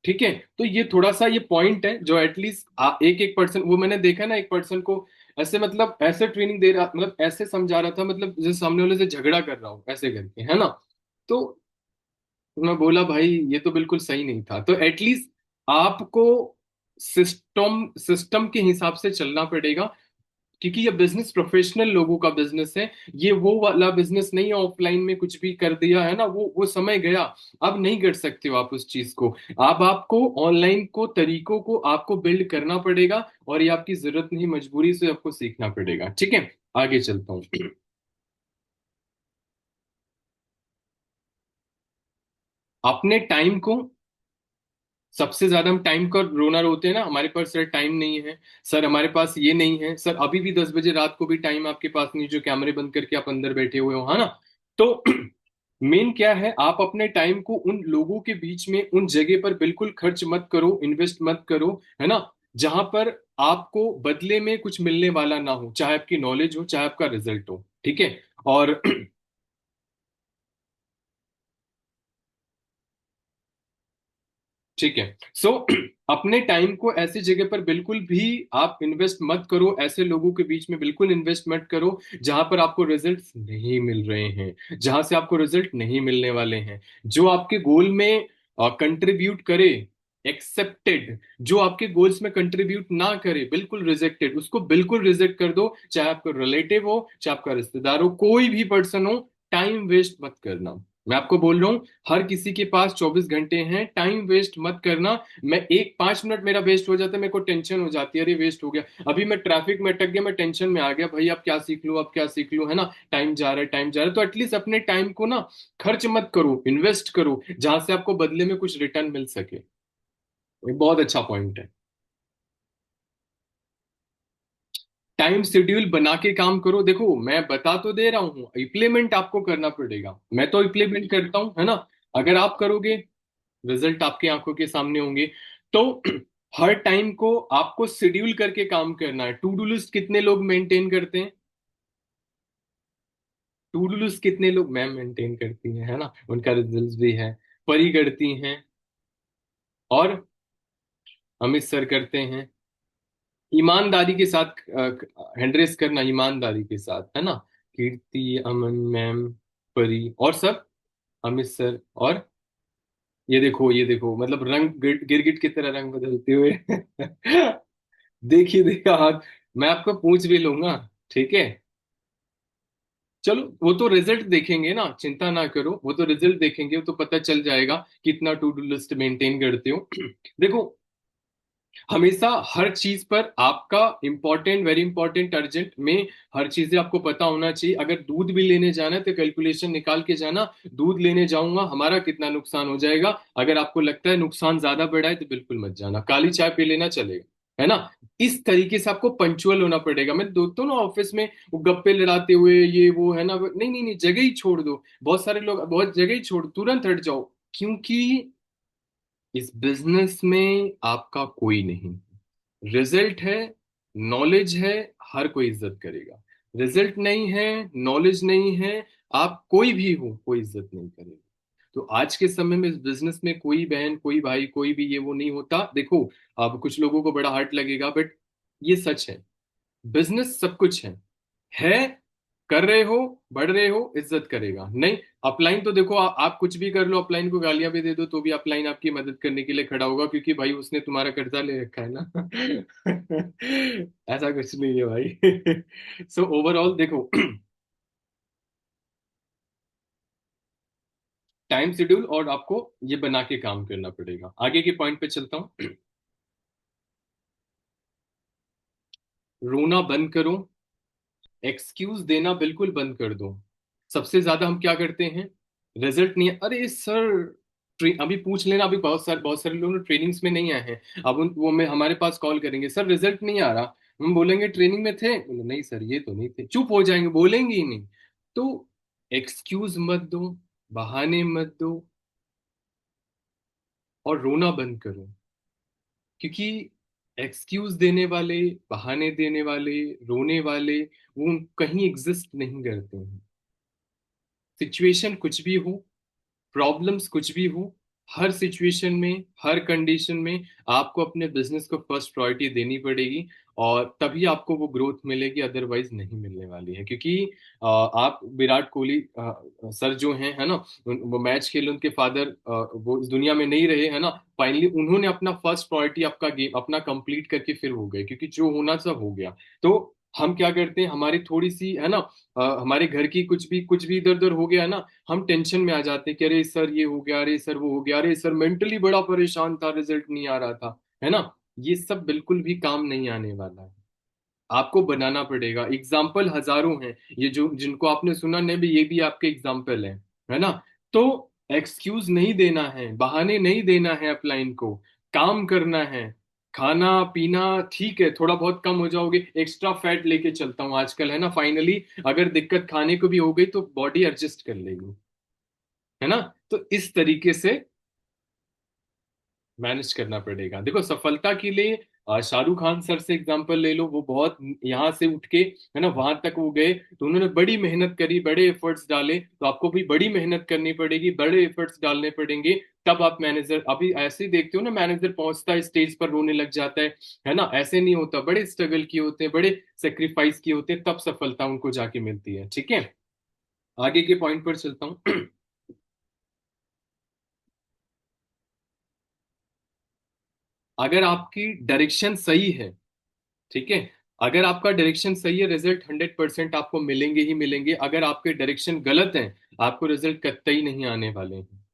ठीक है, तो ये थोड़ा सा ये पॉइंट है जो एटलीस्ट एक एक पर्सन, वो मैंने देखा ना, एक पर्सन को ऐसे मतलब ऐसे ट्रेनिंग दे रहा, मतलब ऐसे समझा रहा था, मतलब जैसे सामने वाले से झगड़ा कर रहा हूँ ऐसे करके, है ना। तो मैं बोला भाई ये तो बिल्कुल सही नहीं था। तो एटलीस्ट आपको सिस्टम सिस्टम के हिसाब से चलना पड़ेगा, क्योंकि ये बिजनेस प्रोफेशनल लोगों का बिजनेस है। ये वो वाला बिजनेस नहीं है, ऑफलाइन में कुछ भी कर दिया है ना, वो समय गया। अब नहीं कर सकते हो आप उस चीज को। अब आपको ऑनलाइन को तरीकों को आपको बिल्ड करना पड़ेगा, और ये आपकी जरूरत नहीं, मजबूरी से आपको सीखना पड़ेगा। ठीक है, आगे चलता हूँ। अपने टाइम को, सबसे ज्यादा हम टाइम का रोना रोते हैं ना, हमारे पास सर टाइम नहीं है, सर हमारे पास ये नहीं है, सर अभी भी 10 बजे रात को भी टाइम आपके पास नहीं जो कैमरे बंद करके आप अंदर बैठे हुए हो, है ना। तो मेन क्या है, आप अपने टाइम को उन लोगों के बीच में, उन जगह पर बिल्कुल खर्च मत करो, इन्वेस्ट मत करो, है ना, जहां पर आपको बदले में कुछ मिलने वाला ना हो, चाहे आपकी नॉलेज हो, चाहे आपका रिजल्ट हो। ठीक है। और ठीक है। सो अपने टाइम को ऐसी जगह पर बिल्कुल भी आप इन्वेस्ट मत करो, ऐसे लोगों के बीच में बिल्कुल इन्वेस्ट मत करो जहां पर आपको रिजल्ट्स नहीं मिल रहे हैं, जहां से आपको रिजल्ट नहीं मिलने वाले हैं। जो आपके गोल में कंट्रीब्यूट करे, एक्सेप्टेड। जो आपके गोल्स में कंट्रीब्यूट ना करे, बिल्कुल रिजेक्टेड, उसको बिल्कुल रिजेक्ट कर दो, चाहे आपका रिलेटिव हो, चाहे आपका रिश्तेदार हो, कोई भी पर्सन हो। टाइम वेस्ट मत करना। मैं आपको बोल रहा हूँ, हर किसी के पास 24 घंटे हैं, टाइम वेस्ट मत करना। मैं एक 5 मिनट मेरा वेस्ट हो जाता है, मेरे को टेंशन हो जाती है, अरे वेस्ट हो गया, अभी मैं ट्रैफिक में अटक गया, मैं टेंशन में आ गया, भाई अब क्या सीख लूं, अब क्या सीख लूं, है ना, टाइम जा रहा है, टाइम जा रहा है। तो एटलीस्ट अपने टाइम को ना खर्च मत करो, इन्वेस्ट करो, जहां से आपको बदले में कुछ रिटर्न मिल सके। ये बहुत अच्छा पॉइंट है। टाइम शेड्यूल बना के काम करो। देखो मैं बता तो दे रहा हूँ, इम्प्लीमेंट आपको करना पड़ेगा, मैं तो इम्प्लीमेंट करता हूँ, है ना। अगर आप करोगे, रिजल्ट आपकी आंखों के सामने होंगे। तो हर टाइम को आपको शेड्यूल करके काम करना है। टू डू लिस्ट कितने लोग मेंटेन करते हैं? टू डू लिस्ट कितने लोग, मैम मेंटेन करती हैं, है ना, उनका रिजल्ट भी है। परी करती हैं, और अमित सर करते हैं। ईमानदारी के साथ हैंडरेस करना, ईमानदारी के साथ, है ना। कीर्ति, अमन मैम, परी और सब, अमित सर। और ये देखो मतलब रंग गिरगिट की तरह रंग बदलते हुए। देखिए देखा हाथ, मैं आपको पूछ भी लूंगा। ठीक है, चलो वो तो रिजल्ट देखेंगे ना, चिंता ना करो, वो तो रिजल्ट देखेंगे, वो तो पता चल जाएगा कितना टू डू लिस्ट मेंटेन करते हो। देखो, हमेशा हर चीज पर आपका इंपॉर्टेंट, वेरी इंपॉर्टेंट, अर्जेंट में हर चीजें आपको पता होना चाहिए। अगर दूध भी लेने जाना है तो कैलकुलेशन निकाल के जाना, दूध लेने जाऊंगा हमारा कितना नुकसान हो जाएगा। अगर आपको लगता है नुकसान ज्यादा बड़ा है तो बिल्कुल मत जाना, काली चाय पी लेना, चलेगा। है ना। इस तरीके से आपको पंचुअल होना पड़ेगा। मैं देखता हूँ ना ऑफिस में वो गप्पे लड़ाते हुए ये वो, है ना, नहीं नहीं नहीं, जगह ही छोड़ दो। बहुत सारे लोग बहुत जगह ही छोड़, तुरंत हट जाओ। क्योंकि इस बिजनेस में आपका कोई नहीं, रिजल्ट है, नॉलेज है, हर कोई इज्जत करेगा। रिजल्ट नहीं है, नॉलेज नहीं है, आप कोई भी हो, कोई इज्जत नहीं करेगा। तो आज के समय में इस बिजनेस में कोई बहन, कोई भाई, कोई भी ये वो नहीं होता। देखो, अब कुछ लोगों को बड़ा हार्ड लगेगा, बट ये सच है। बिजनेस सब कुछ है, कर रहे हो, बढ़ रहे हो, इज्जत करेगा। नहीं, अपलाइन तो देखो, आप कुछ भी कर लो, अपलाइन को गालियां भी दे दो तो भी अपलाइन आपकी मदद करने के लिए खड़ा होगा, क्योंकि भाई उसने तुम्हारा कर्जा ले रखा है ना। ऐसा कुछ नहीं है भाई। सो ओवरऑल देखो, टाइम शेड्यूल और आपको ये बना के काम करना पड़ेगा। आगे के पॉइंट पे चलता हूँ। रोना बंद करो, एक्सक्यूज देना बिल्कुल बंद कर दो। सबसे ज्यादा हम क्या करते हैं, रिजल्ट नहीं है, अरे सर अभी पूछ लेना, अभी बहुत सारे लोग ट्रेनिंग्स में नहीं आए हैं। अब वो में हमारे पास कॉल करेंगे, सर रिजल्ट नहीं आ रहा। हम बोलेंगे ट्रेनिंग में थे, बोले नहीं सर ये तो नहीं थे, चुप हो जाएंगे, बोलेंगे ही नहीं। तो एक्सक्यूज मत दो, बहाने मत दो, और रोना बंद करो। क्योंकि एक्सक्यूज देने वाले, बहाने देने वाले, रोने वाले, वो कहीं एग्जिस्ट नहीं करते हैं। सिचुएशन कुछ भी हो, प्रॉब्लम्स कुछ भी हो, हर सिचुएशन में, हर कंडीशन में आपको अपने बिजनेस को फर्स्ट प्रायोरिटी देनी पड़ेगी, और तभी आपको वो ग्रोथ मिलेगी, अदरवाइज नहीं मिलने वाली है। क्योंकि आप विराट कोहली सर जो हैं, है ना, वो मैच खेले, उनके फादर वो इस दुनिया में नहीं रहे, है ना। फाइनली उन्होंने अपना फर्स्ट प्रायोरिटी आपका गेम अपना कंप्लीट करके फिर हो गए, क्योंकि जो होना सब हो गया। तो हम क्या करते हैं, हमारी थोड़ी सी, है ना, हमारे घर की कुछ भी इधर उधर हो गया ना, हम टेंशन में आ जाते हैं कि अरे सर ये हो गया, अरे सर वो हो गया, अरे सर मेंटली बड़ा परेशान था, रिजल्ट नहीं आ रहा था, है ना। ये सब बिल्कुल भी काम नहीं आने वाला है। आपको बनाना पड़ेगा। एग्जाम्पल हजारों हैं, ये जो जिनको आपने सुना नहीं भी, ये भी आपके एग्जाम्पल हैं, है ना। तो एक्सक्यूज नहीं देना है, बहाने नहीं देना है, अपलाइन को काम करना है। खाना पीना ठीक है, थोड़ा बहुत कम हो जाओगे, एक्स्ट्रा फैट लेके चलता हूँ आजकल, है ना। फाइनली अगर दिक्कत खाने को भी हो गई तो बॉडी एडजस्ट कर लेगी, है ना। तो इस तरीके से मैनेज करना पड़ेगा। देखो, सफलता के लिए शाहरुख खान सर से एग्जांपल ले लो, वो बहुत यहाँ से उठ के, है ना, वहां तक वो गए, तो उन्होंने बड़ी मेहनत करी, बड़े एफर्ट्स डाले। तो आपको भी बड़ी मेहनत करनी पड़ेगी, बड़े एफर्ट्स डालने पड़ेंगे, तब आप मैनेजर। अभी ऐसे ही देखते हो ना, मैनेजर पहुंचता है स्टेज पर रोने लग जाता है ना। ऐसे नहीं होता, बड़े स्ट्रगल किए होते हैं, बड़े सेक्रीफाइस किए होते हैं, तब सफलता उनको जाके मिलती है। ठीक है, आगे के पॉइंट पर चलता हूँ। अगर आपकी डायरेक्शन सही है, ठीक है, अगर आपका डायरेक्शन सही है, रिजल्ट 100% आपको मिलेंगे ही मिलेंगे। अगर आपके डायरेक्शन गलत है, आपको रिजल्ट कतई नहीं आने वाले हैं।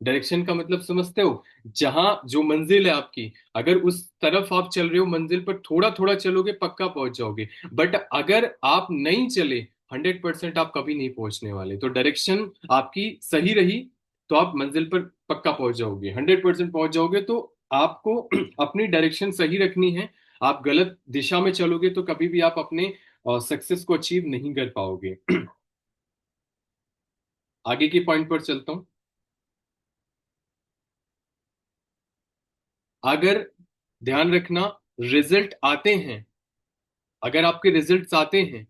डायरेक्शन का मतलब समझते हो, जहां जो मंजिल है आपकी, अगर उस तरफ आप चल रहे हो, मंजिल पर थोड़ा थोड़ा चलोगे पक्का पहुंच जाओगे। बट अगर आप नहीं चले, 100% आप कभी नहीं पहुंचने वाले। तो डायरेक्शन आपकी सही रही तो आप मंजिल पर पक्का पहुंच जाओगे, 100% पहुंच जाओगे। तो आपको अपनी डायरेक्शन सही रखनी है। आप गलत दिशा में चलोगे तो कभी भी आप अपने सक्सेस को अचीव नहीं कर पाओगे। आगे के पॉइंट पर चलता हूं। अगर ध्यान रखना, रिजल्ट आते हैं, अगर आपके रिजल्ट्स आते हैं,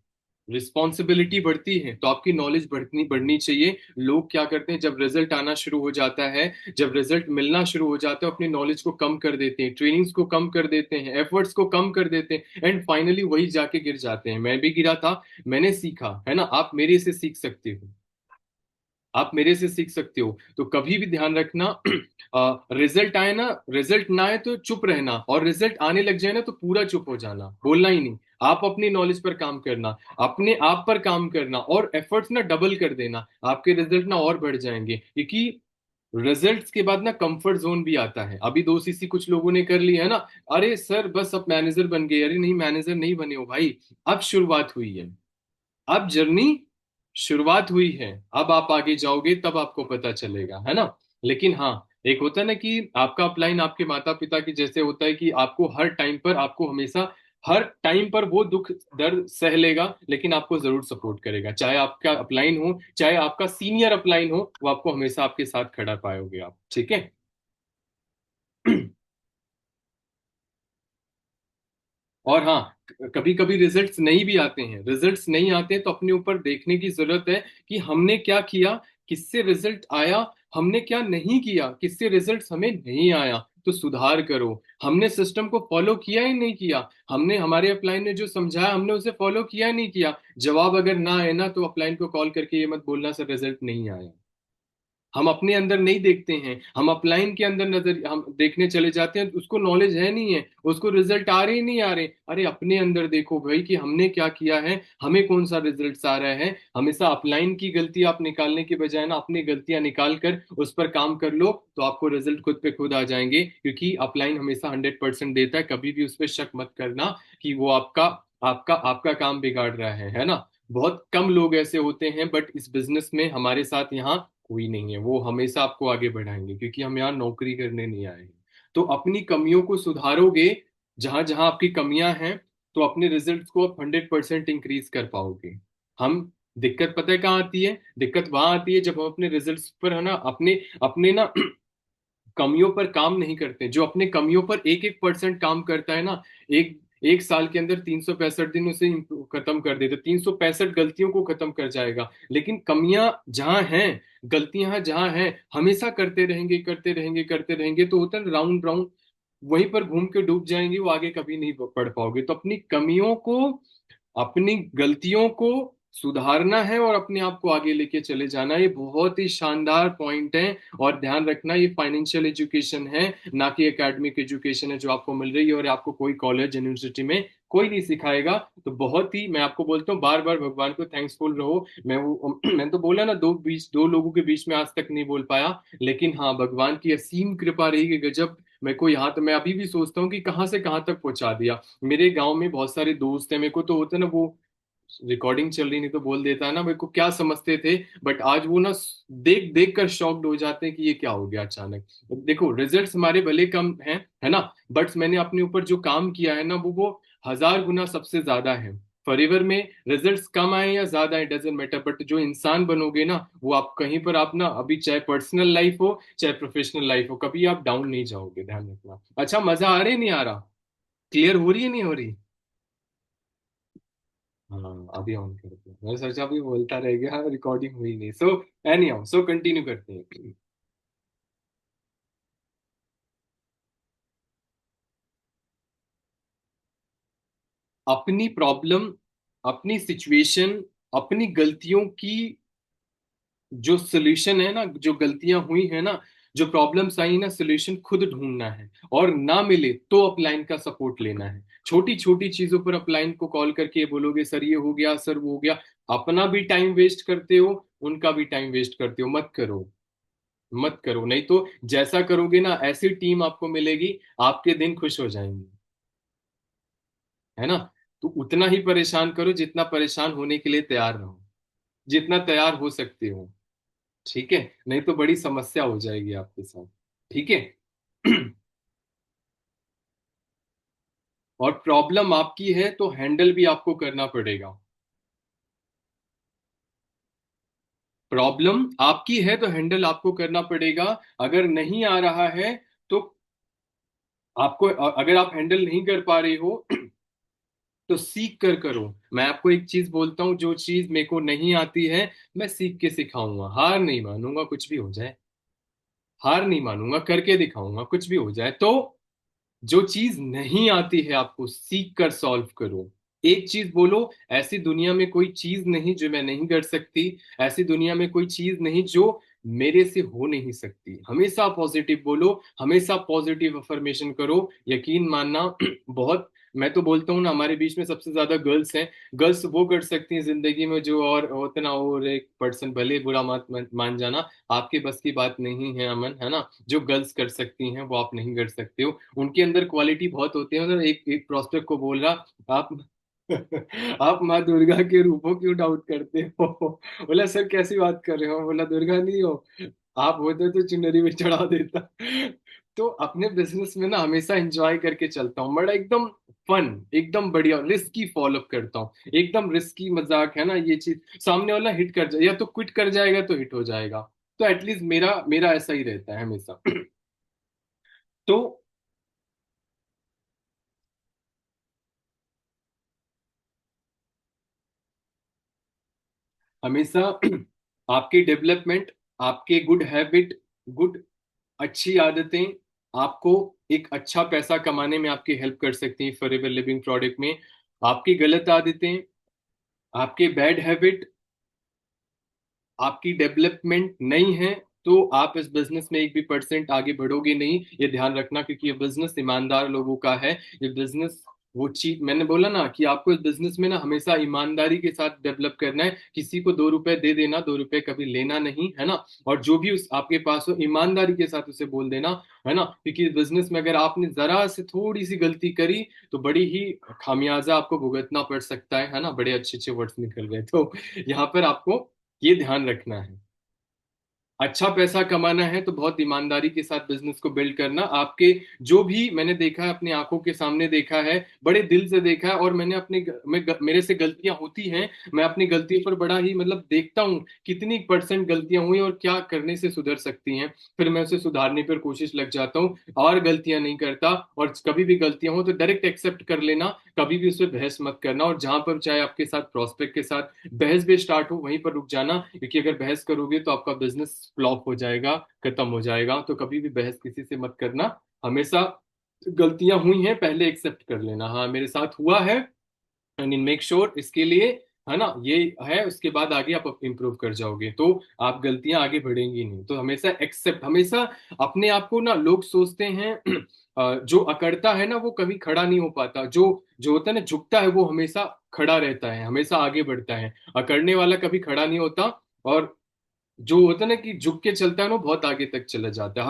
रिस्पॉन्सिबिलिटी बढ़ती है, तो आपकी नॉलेज बढ़नी बढ़नी चाहिए। लोग क्या करते हैं, जब रिजल्ट आना शुरू हो जाता है, जब रिजल्ट मिलना शुरू हो जाता है, अपनी नॉलेज को कम कर देते हैं, ट्रेनिंग्स को कम कर देते हैं, एफर्ट्स को कम कर देते हैं, एंड फाइनली वही जाके गिर जाते हैं। मैं भी गिरा था, मैंने सीखा, है ना। आप मेरे से सीख सकते हो, आप मेरे से सीख सकते हो। तो कभी भी ध्यान रखना, रिजल्ट आए ना, रिजल्ट ना आए तो चुप रहना, और रिजल्ट आने लग जाए ना तो पूरा चुप हो जाना, बोलना ही नहीं। आप अपनी नॉलेज पर काम करना, अपने आप पर काम करना, और एफर्ट्स ना डबल कर देना, आपके रिजल्ट ना और बढ़ जाएंगे। क्योंकि रिजल्ट्स के बाद ना कंफर्ट जोन भी आता है। अभी 2 सीसी कुछ लोगों ने कर ली है ना, अरे सर बस अब मैनेजर बन गए, अरे नहीं, मैनेजर नहीं बने हो भाई, अब शुरुआत हुई है, अब जर्नी शुरुआत हुई है, अब आप आगे जाओगे तब आपको पता चलेगा, है ना। लेकिन हाँ, एक होता है ना कि आपका अपलाइन आपके माता पिता की जैसे होता है कि आपको हर टाइम पर, आपको हमेशा हर टाइम पर वो दुख दर्द सह लेगा, लेकिन आपको जरूर सपोर्ट करेगा। चाहे आपका अपलाइन हो, चाहे आपका सीनियर अपलाइन हो, वो आपको हमेशा आपके साथ खड़ा पाओगे आप। ठीक है। और हाँ, कभी कभी रिजल्ट्स नहीं भी आते हैं, रिजल्ट्स नहीं आते हैं तो अपने ऊपर देखने की जरूरत है कि हमने क्या किया, किससे रिजल्ट आया, हमने क्या नहीं किया, किससे रिजल्ट्स हमें नहीं आया, तो सुधार करो। हमने सिस्टम को फॉलो किया ही नहीं किया, हमने हमारे अपलाइन ने जो समझाया हमने उसे फॉलो किया ही नहीं किया, जवाब अगर ना आए ना तो अपलाइन को कॉल करके ये मत बोलना सर रिजल्ट नहीं आया। हम अपने अंदर नहीं देखते हैं, हम अपलाइन के अंदर नजर हम देखने चले जाते हैं, उसको नॉलेज है नहीं है, उसको रिजल्ट आ रहे ही नहीं आ रहे। अरे अपने अंदर देखो भाई कि हमने क्या किया है, हमें कौन सा रिजल्ट आ रहा है। हमेशा अपलाइन की गलती आप निकालने के बजाय ना अपनी गलतियां निकाल कर उस पर काम कर लो, तो आपको रिजल्ट खुद पे खुद आ जाएंगे, क्योंकि अपलाइन हमेशा 100% देता है। कभी भी उस पर शक मत करना कि वो आपका आपका आपका काम बिगाड़ रहा है ना। बहुत कम लोग ऐसे होते हैं, बट इस बिजनेस में हमारे साथ यहाँ कोई नहीं है, वो हमेशा आपको आगे बढ़ाएंगे, क्योंकि हम यहाँ नौकरी करने नहीं आए हैं। तो अपनी कमियों को सुधारोगे, जहां जहां आपकी कमियां हैं, तो अपने रिजल्ट्स को आप 100% इंक्रीज कर पाओगे। हम दिक्कत पता है कहाँ आती है? दिक्कत वहां आती है जब हम अपने रिजल्ट्स पर है ना, अपने अपने ना कमियों पर काम नहीं करते। जो अपने कमियों पर 1-1% काम करता है ना, एक एक साल के अंदर 365 दिन उसे खत्म कर देते, 365 गलतियों को खत्म कर जाएगा। लेकिन कमियां जहां हैं, गलतियां जहां हैं, हमेशा करते रहेंगे करते रहेंगे करते रहेंगे, तो होता है राउंड राउंड वहीं पर घूम के डूब जाएंगे, वो आगे कभी नहीं बढ़ पाओगे। तो अपनी कमियों को, अपनी गलतियों को सुधारना है और अपने आप को आगे लेके चले जाना, ये बहुत ही शानदार पॉइंट है। और ध्यान रखना, ये फाइनेंशियल एजुकेशन है, ना कि एकेडमिक एजुकेशन है जो आपको मिल रही है, और आपको कोई कॉलेज यूनिवर्सिटी में कोई नहीं सिखाएगा। तो बहुत ही मैं आपको बोलता हूँ, बार बार भगवान को थैंक्सफुल रहो। मैंने तो बोला ना, दो लोगों के बीच में आज तक नहीं बोल पाया, लेकिन हाँ भगवान की असीम कृपा रही कि गजब मेरे को यहाँ, तो मैं अभी भी सोचता हूँ कि कहाँ से कहाँ तक पहुंचा दिया। मेरे गांव में बहुत सारे दोस्त हैं, मेरे को तो होता है ना वो रिकॉर्डिंग चल रही नहीं तो बोल देता है ना, मेरे को क्या समझते थे, बट आज वो ना देख देख कर शॉक्ड हो जाते हैं कि ये क्या हो गया अचानक। देखो रिजल्ट्स हमारे भले कम हैं, है ना, बट मैंने अपने ऊपर जो काम किया है ना, वो 1000 गुना सबसे ज्यादा है। फॉरएवर में रिजल्ट्स कम आए या ज्यादा आए डजेंट मैटर, बट जो इंसान बनोगे ना, वो आप कहीं पर आप ना, अभी चाहे पर्सनल लाइफ हो चाहे प्रोफेशनल लाइफ हो, कभी आप डाउन नहीं जाओगे, ध्यान रखना। अच्छा, मजा आ रही नहीं आ रहा? क्लियर हो रही है नहीं हो रही? हाँ अभी ऑन कर दिया, मैंने सोचा अभी बोलता रह गया, रिकॉर्डिंग हुई नहीं। So any how, so continue करते हैं। अपनी प्रॉब्लम, अपनी सिचुएशन, अपनी गलतियों की जो सोल्यूशन है ना, जो गलतियां हुई है ना, जो प्रॉब्लम्स आई ना, सोल्यूशन खुद ढूंढना है, और ना मिले तो अपलाइन का सपोर्ट लेना है। छोटी छोटी चीजों पर अपलाइन को कॉल करके ये बोलोगे सर ये हो गया, सर वो हो गया, अपना भी टाइम वेस्ट करते हो, उनका भी टाइम वेस्ट करते हो। मत करो, मत करो, नहीं तो जैसा करोगे ना, ऐसी टीम आपको मिलेगी, आपके दिन खुश हो जाएंगे, है ना। तो उतना ही परेशान करो जितना परेशान होने के लिए तैयार रहो, जितना तैयार हो सकते हो। ठीक है, नहीं तो बड़ी समस्या हो जाएगी आपके साथ। ठीक है। और प्रॉब्लम आपकी है तो हैंडल भी आपको करना पड़ेगा। प्रॉब्लम आपकी है तो हैंडल आपको करना पड़ेगा। अगर नहीं आ रहा है तो आपको, अगर आप हैंडल नहीं कर पा रहे हो तो सीख कर करो। मैं आपको एक चीज बोलता हूँ, जो चीज मेरे को नहीं आती है मैं सीख के सिखाऊंगा, हार नहीं मानूंगा कुछ भी हो जाए, हार नहीं मानूंगा, करके दिखाऊंगा कुछ भी हो जाए। तो जो चीज नहीं आती है आपको सीख कर सॉल्व करो। एक चीज बोलो, ऐसी दुनिया में कोई चीज नहीं जो मैं नहीं कर सकती, ऐसी दुनिया में कोई चीज नहीं जो मेरे से हो नहीं सकती। हमेशा पॉजिटिव बोलो, हमेशा पॉजिटिव अफर्मेशन करो, यकीन मानना। बहुत, मैं तो बोलता हूँ ना, हमारे बीच में सबसे ज्यादा गर्ल्स हैं। गर्ल्स वो कर सकती हैं जिंदगी में जो और होता ना, और एक पर्सन भले बुरा मत मान जाना, आपके बस की बात नहीं है अमन, है ना। जो गर्ल्स कर सकती हैं वो आप नहीं कर सकते हो, उनके अंदर क्वालिटी बहुत होती है। मतलब एक एक प्रोस्पेक्ट को बोल रहा, आप आप माँ दुर्गा के रूपों क्यों डाउट करते हो? बोला सर कैसी बात कर रहे हो? बोला दुर्गा नहीं हो, आप होते तो चुनरी में चढ़ा देता। तो अपने बिजनेस में ना हमेशा एंजॉय करके चलता हूँ, बड़ा एकदम फन, एकदम बढ़िया रिस्की फॉलो करता हूँ, एकदम रिस्की मजाक है ना, ये चीज सामने वाला हिट कर जाए या तो क्विट कर जाएगा तो हिट हो जाएगा। तो एटलीस्ट मेरा मेरा ऐसा ही रहता है हमेशा। तो हमेशा आपकी डेवलपमेंट, आपके गुड हैबिट, गुड अच्छी आदतें आपको एक अच्छा पैसा कमाने में आपकी हेल्प कर सकती हैं फॉरएवर लिविंग प्रोडक्ट में। आपकी गलत आदतें, आपके बैड हैबिट आपकी डेवलपमेंट नहीं है, तो आप इस बिजनेस में एक भी परसेंट आगे बढ़ोगे नहीं, ये ध्यान रखना, क्योंकि ये बिजनेस ईमानदार लोगों का है। ये बिजनेस वो चीज मैंने बोला ना कि आपको इस बिजनेस में ना हमेशा ईमानदारी के साथ डेवलप करना है। किसी को 2 रुपए दे देना, 2 रुपए कभी लेना नहीं, है ना। और जो भी उस आपके पास हो ईमानदारी के साथ उसे बोल देना, है ना, क्योंकि इस बिजनेस में अगर आपने जरा से थोड़ी सी गलती करी तो बड़ी ही खामियाजा आपको भुगतना पड़ सकता है ना। बड़े अच्छे अच्छे वर्ड्स निकल गए। तो यहाँ पर आपको ये ध्यान रखना है। अच्छा पैसा कमाना है तो बहुत ईमानदारी के साथ बिजनेस को बिल्ड करना। आपके जो भी मैंने देखा है, अपनी आंखों के सामने देखा है, बड़े दिल से देखा है, और मैंने मेरे से गलतियां होती हैं, मैं अपनी गलतियों पर बड़ा ही मतलब देखता हूँ कितनी परसेंट गलतियां हुई और क्या करने से सुधर सकती हैं, फिर मैं उसे सुधारने पर कोशिश लग जाता हूँ और गलतियां नहीं करता। और कभी भी गलतियां हो तो डायरेक्ट एक्सेप्ट कर लेना, कभी भी उस पर बहस मत करना। और जहां पर चाहे आपके साथ प्रोस्पेक्ट के साथ बहस भी स्टार्ट हो वहीं पर रुक जाना, क्योंकि अगर बहस करोगे तो आपका बिजनेस फ्लॉप हो जाएगा, खत्म हो जाएगा। तो कभी भी बहस किसी से मत करना, हमेशा गलतियां हुई हैं पहले एक्सेप्ट कर लेना, हाँ मेरे साथ हुआ है, एंड इन मेक श्योर इसके लिए, है ना, ये है, उसके बाद आगे आप इंप्रूव कर जाओगे तो आप गलतियां आगे बढ़ेंगी नहीं। तो हमेशा एक्सेप्ट, हमेशा अपने आप को ना लोग सोचते हैं जो अकड़ता है ना वो कभी खड़ा नहीं हो पाता, जो जो होता है ना झुकता है वो हमेशा खड़ा रहता है, हमेशा आगे बढ़ता है। अकड़ने वाला कभी खड़ा नहीं होता, और जो होता है ना कि झुक के चलता है ना वो बहुत आगे तक चला जाता है,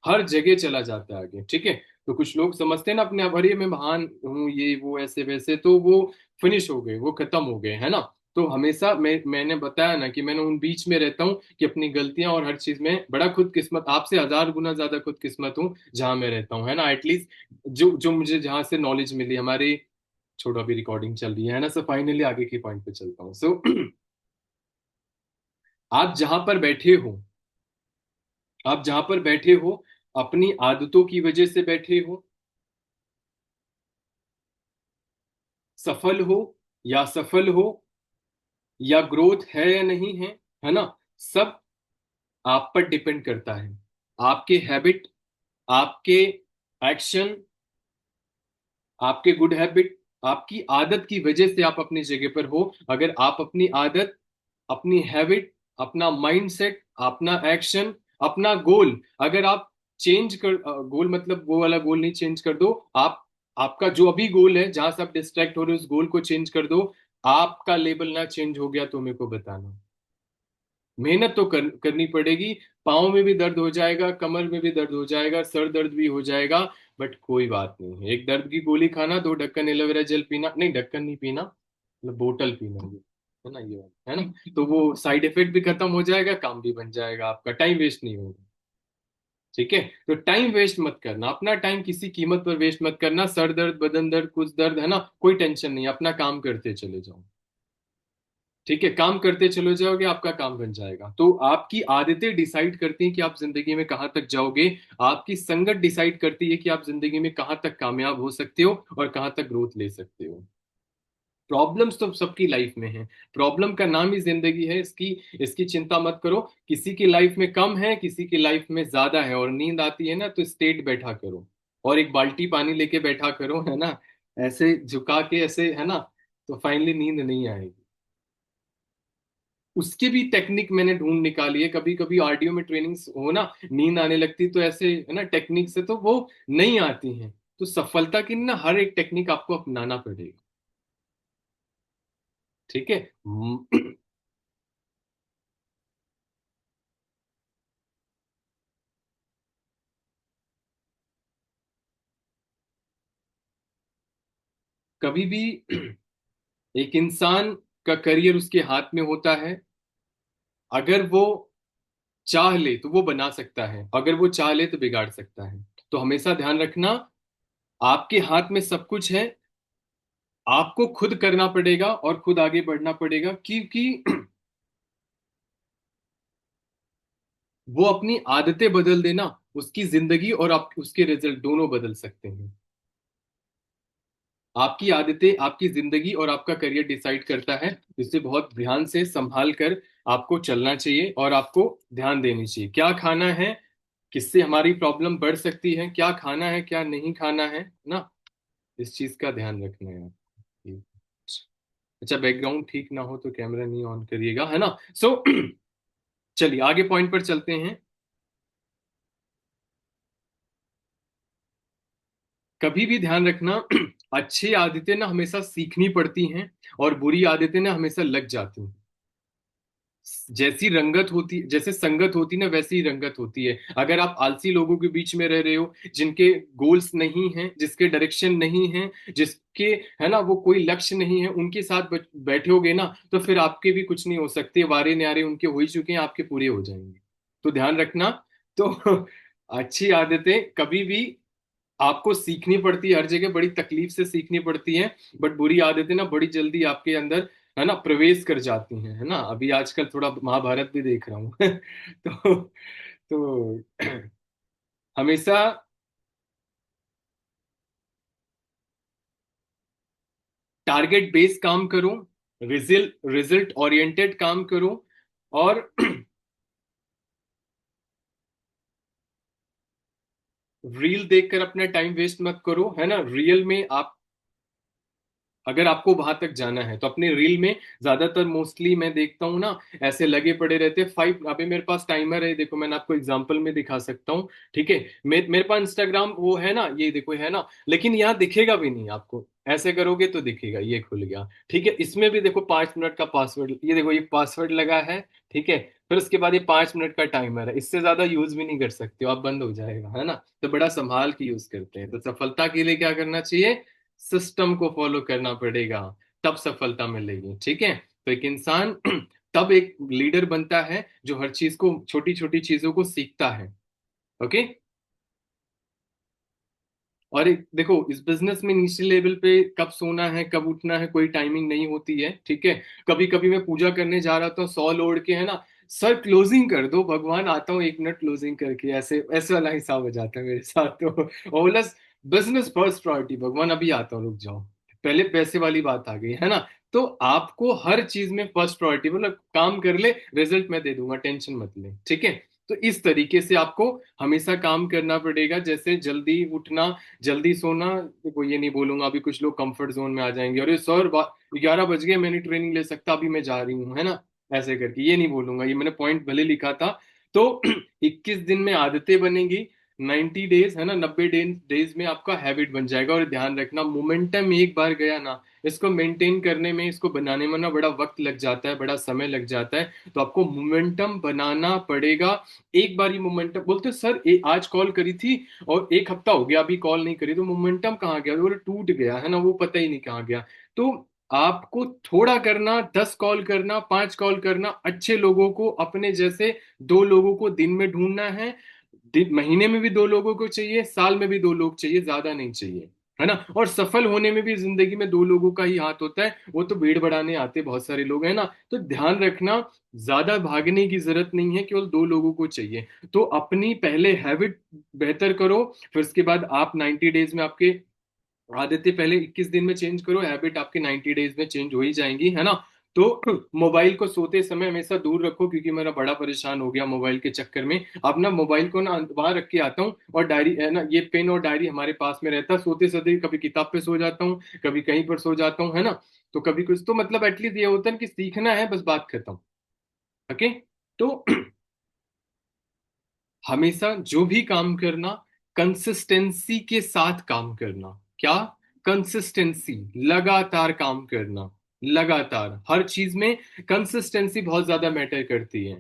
हर जगह चला जाता है आगे, ठीक है। तो कुछ लोग समझते हैं ना अपने आप, अरे मैं महान हूँ ये वो ऐसे वैसे, तो वो फिनिश हो गए, वो खत्म हो गए, है ना। तो हमेशा मैंने बताया ना कि मैंने उन बीच में रहता हूँ कि अपनी गलतियां और हर चीज में बड़ा खुद किस्मत, आपसे 1000 गुना ज्यादा खुद किस्मत हूँ जहां मैं रहता हूँ, है ना। एटलीस्ट जो जो मुझे जहां से नॉलेज मिली हमारी, छोड़ो अभी रिकॉर्डिंग चल रही है ना। सो फाइनली आगे की पॉइंट पे चलता हूँ। सो आप जहां पर बैठे हो, आप जहां पर बैठे हो अपनी आदतों की वजह से बैठे हो, सफल हो या सफल हो, या ग्रोथ है या नहीं है, है ना, सब आप पर डिपेंड करता है। आपके हैबिट, आपके एक्शन, आपके गुड हैबिट, आपकी आदत की वजह से आप अपनी जगह पर हो। अगर आप अपनी आदत, अपनी हैबिट, अपना माइंडसेट, अपना एक्शन, अपना गोल अगर आप चेंज कर, गोल मतलब वो वाला गोल नहीं, चेंज कर दो आप, आपका जो अभी गोल है जहां से आप डिस्ट्रैक्ट हो रहे हो उस गोल को चेंज कर दो। आपका लेवल ना चेंज हो गया तो मेरे को बताना। मेहनत तो करनी पड़ेगी, पाँव में भी दर्द हो जाएगा, कमर में भी दर्द हो जाएगा, सर दर्द भी हो जाएगा, बट कोई बात नहीं, एक दर्द की गोली खाना, 2 ढक्कन एलोवेरा जेल पीना, नहीं ढक्कन नहीं पीना, मतलब बोतल पीना, ये है ना, ये बात है ना। तो वो साइड इफेक्ट भी खत्म हो जाएगा, काम भी बन जाएगा, आपका टाइम वेस्ट नहीं होगा, ठीक है। तो टाइम वेस्ट मत करना, अपना टाइम किसी कीमत पर वेस्ट मत करना। सर दर्द, बदन दर्द, कुछ दर्द है ना, कोई टेंशन नहीं, अपना काम करते चले जाओ, ठीक है। काम करते चले जाओगे आपका काम बन जाएगा। तो आपकी आदतें डिसाइड करती हैं कि आप जिंदगी में कहाँ तक जाओगे, आपकी संगत डिसाइड करती है कि आप जिंदगी में कहाँ तक कामयाब हो सकते हो और कहाँ तक ग्रोथ ले सकते हो। प्रॉब्लम्स तो सबकी लाइफ में है, प्रॉब्लम का नाम ही जिंदगी है, इसकी इसकी चिंता मत करो। किसी की लाइफ में कम है, किसी की लाइफ में ज्यादा है, और नींद आती है ना तो स्ट्रेट बैठा करो, और एक बाल्टी पानी लेके बैठा करो, है ना, ऐसे झुका के ऐसे, है ना, तो फाइनली नींद नहीं आएगी। उसके भी टेक्निक मैंने ढूंढ निकाली है, कभी कभी ऑडियो में ट्रेनिंग्स हो ना, नींद आने लगती तो ऐसे, है ना, टेक्निक से तो वो नहीं आती हैं। तो सफलता की ना हर एक टेक्निक आपको अपनाना पड़ेगा, ठीक है। कभी भी एक इंसान का करियर उसके हाथ में होता है, अगर वो चाह ले तो वो बना सकता है, अगर वो चाह ले तो बिगाड़ सकता है। तो हमेशा ध्यान रखना, आपके हाथ में सब कुछ है, आपको खुद करना पड़ेगा और खुद आगे बढ़ना पड़ेगा, क्योंकि वो अपनी आदतें बदल देना, उसकी जिंदगी और आप उसके रिजल्ट दोनों बदल सकते हैं। आपकी आदतें आपकी जिंदगी और आपका करियर डिसाइड करता है। इसे बहुत ध्यान से संभाल कर आपको चलना चाहिए और आपको ध्यान देनी चाहिए, क्या खाना है, किससे हमारी प्रॉब्लम बढ़ सकती है, क्या खाना है क्या नहीं खाना है ना। इस चीज का ध्यान रखना है आप। अच्छा, बैकग्राउंड ठीक ना हो तो कैमरा नहीं ऑन करिएगा, है ना। सो चलिए आगे पॉइंट पर चलते हैं। कभी भी ध्यान रखना, अच्छी आदतें ना हमेशा सीखनी पड़ती हैं, और बुरी आदतें ना हमेशा लग जाती हैं। जैसी रंगत होती, जैसे संगत होती ना वैसी ही रंगत होती है। अगर आप आलसी लोगों के बीच में रह रहे हो, जिनके गोल्स नहीं हैं, जिसके डायरेक्शन नहीं है, जिसके, है ना, वो कोई लक्ष्य नहीं है, उनके साथ बैठोगे ना तो फिर आपके भी कुछ नहीं हो सकते, वारे न्यारे उनके हो ही चुके हैं, आपके पूरे हो जाएंगे। तो ध्यान रखना। तो अच्छी आदतें कभी भी आपको सीखनी पड़ती है, हर जगह बड़ी तकलीफ से सीखनी पड़ती है। बट बुरी आदतें ना बड़ी जल्दी आपके अंदर, है ना, प्रवेश कर जाती हैं, है ना। अभी आजकल थोड़ा महाभारत भी देख रहा हूँ तो हमेशा टारगेट बेस्ड काम करो, रिजल्ट रिजल्ट ओरिएंटेड काम करो। और रील देखकर अपना टाइम वेस्ट मत करो, है ना। रियल में आप, अगर आपको वहां तक जाना है तो अपने रील में, ज्यादातर मोस्टली मैं देखता हूँ ना, ऐसे लगे पड़े रहते 5। अभी मेरे पास टाइमर है, देखो मैंने आपको एग्जांपल में दिखा सकता हूँ। ठीक है, मेरे पास इंस्टाग्राम वो है ना, ये देखो है ना, लेकिन यहाँ दिखेगा भी नहीं आपको। ऐसे करोगे तो दिखेगा, ये खुल गया। ठीक है, इसमें भी देखो 5 मिनट का पासवर्ड, ये देखो ये पासवर्ड लगा है। ठीक है, फिर उसके बाद ये 5 मिनट का टाइमर है, इससे ज्यादा यूज भी नहीं कर सकते हो आप, बंद हो जाएगा, है ना। तो बड़ा संभाल के यूज करते हैं। तो सफलता के लिए क्या करना चाहिए, सिस्टम को फॉलो करना पड़ेगा, तब सफलता मिलेगी। ठीक है, तो एक इंसान तब एक लीडर बनता है जो हर चीज को, छोटी छोटी चीजों को सीखता है। ओके। और एक देखो, इस बिजनेस में नीचे लेवल पे कब सोना है कब उठना है कोई टाइमिंग नहीं होती है। ठीक है, कभी कभी मैं पूजा करने जा रहा था 100 लोड के, है ना, सर क्लोजिंग कर दो भगवान, आता हूँ 1 मिनट क्लोजिंग करके, ऐसे ऐसे वाला हिसाब हो जाता है मेरे साथ। तो और प्लस बिजनेस फर्स्ट प्रायोरिटी, भगवान अभी आता हूँ रुक जाओ, पहले पैसे वाली बात आ गई, है ना। तो आपको हर चीज में फर्स्ट प्रायोरिटी, मतलब काम कर ले, रिजल्ट मैं दे दूंगा, टेंशन मत ले। ठीक है, तो इस तरीके से आपको हमेशा काम करना पड़ेगा, जैसे जल्दी उठना, जल्दी सोना। देखो ये नहीं बोलूंगा, अभी कुछ लोग कंफर्ट जोन में आ जाएंगे, अरे सर 11 बज गए, मैंने ट्रेनिंग ले सकता, अभी मैं जा रही हूँ, है ना। ऐसे करके ये नहीं बोलूंगा, ये मैंने पॉइंट भले लिखा था। तो 21 दिन में आदतें बनेगी, 90 डेज, है ना, 90 डेज में आपका हैबिट बन जाएगा। और ध्यान रखना, मोमेंटम एक बार गया ना, इसको मेंटेन करने में, इसको बनाने में ना बड़ा वक्त लग जाता है, बड़ा समय लग जाता है। तो आपको मोमेंटम बनाना पड़ेगा। एक बार ही मोमेंटम, बोलते सर आज कॉल करी थी और 1 हफ्ता हो गया अभी कॉल नहीं करी, तो मोमेंटम कहाँ गया, वो टूट गया, है ना, वो पता ही नहीं कहाँ गया। तो आपको थोड़ा करना, 10 कॉल करना, 5 कॉल करना, अच्छे लोगों को, अपने जैसे 2 लोगों को दिन में ढूंढना है। महीने में भी 2 लोगों को चाहिए, साल में भी 2 लोग चाहिए, ज्यादा नहीं चाहिए, है ना। और सफल होने में भी जिंदगी में 2 लोगों का ही हाथ होता है, वो तो भीड़ बढ़ाने आते बहुत सारे लोग, हैं ना। तो ध्यान रखना, ज्यादा भागने की जरूरत नहीं है, केवल 2 लोगों को चाहिए। तो अपनी पहले हैबिट बेहतर करो, फिर उसके बाद आप 90 डेज में, आपके आदतें पहले 21 दिन में चेंज करो, हैबिट आपके 90 डेज में चेंज हो ही जाएंगी, है ना। तो मोबाइल को सोते समय हमेशा दूर रखो, क्योंकि मेरा बड़ा परेशान हो गया मोबाइल के चक्कर में। अब ना मोबाइल को ना वहां रख के आता हूँ, और डायरी, है ना, ये पेन और डायरी हमारे पास में रहता है, सोते सोते कभी किताब पे सो जाता हूँ, कभी कहीं पर सो जाता हूँ, है ना। तो कभी कुछ, तो मतलब एटलीस्ट ये होता है कि सीखना है, बस बात खत्म। ओके। तो हमेशा जो भी काम करना, कंसिस्टेंसी के साथ काम करना। क्या, कंसिस्टेंसी, लगातार काम करना, लगातार हर चीज में कंसिस्टेंसी बहुत ज्यादा मैटर करती है।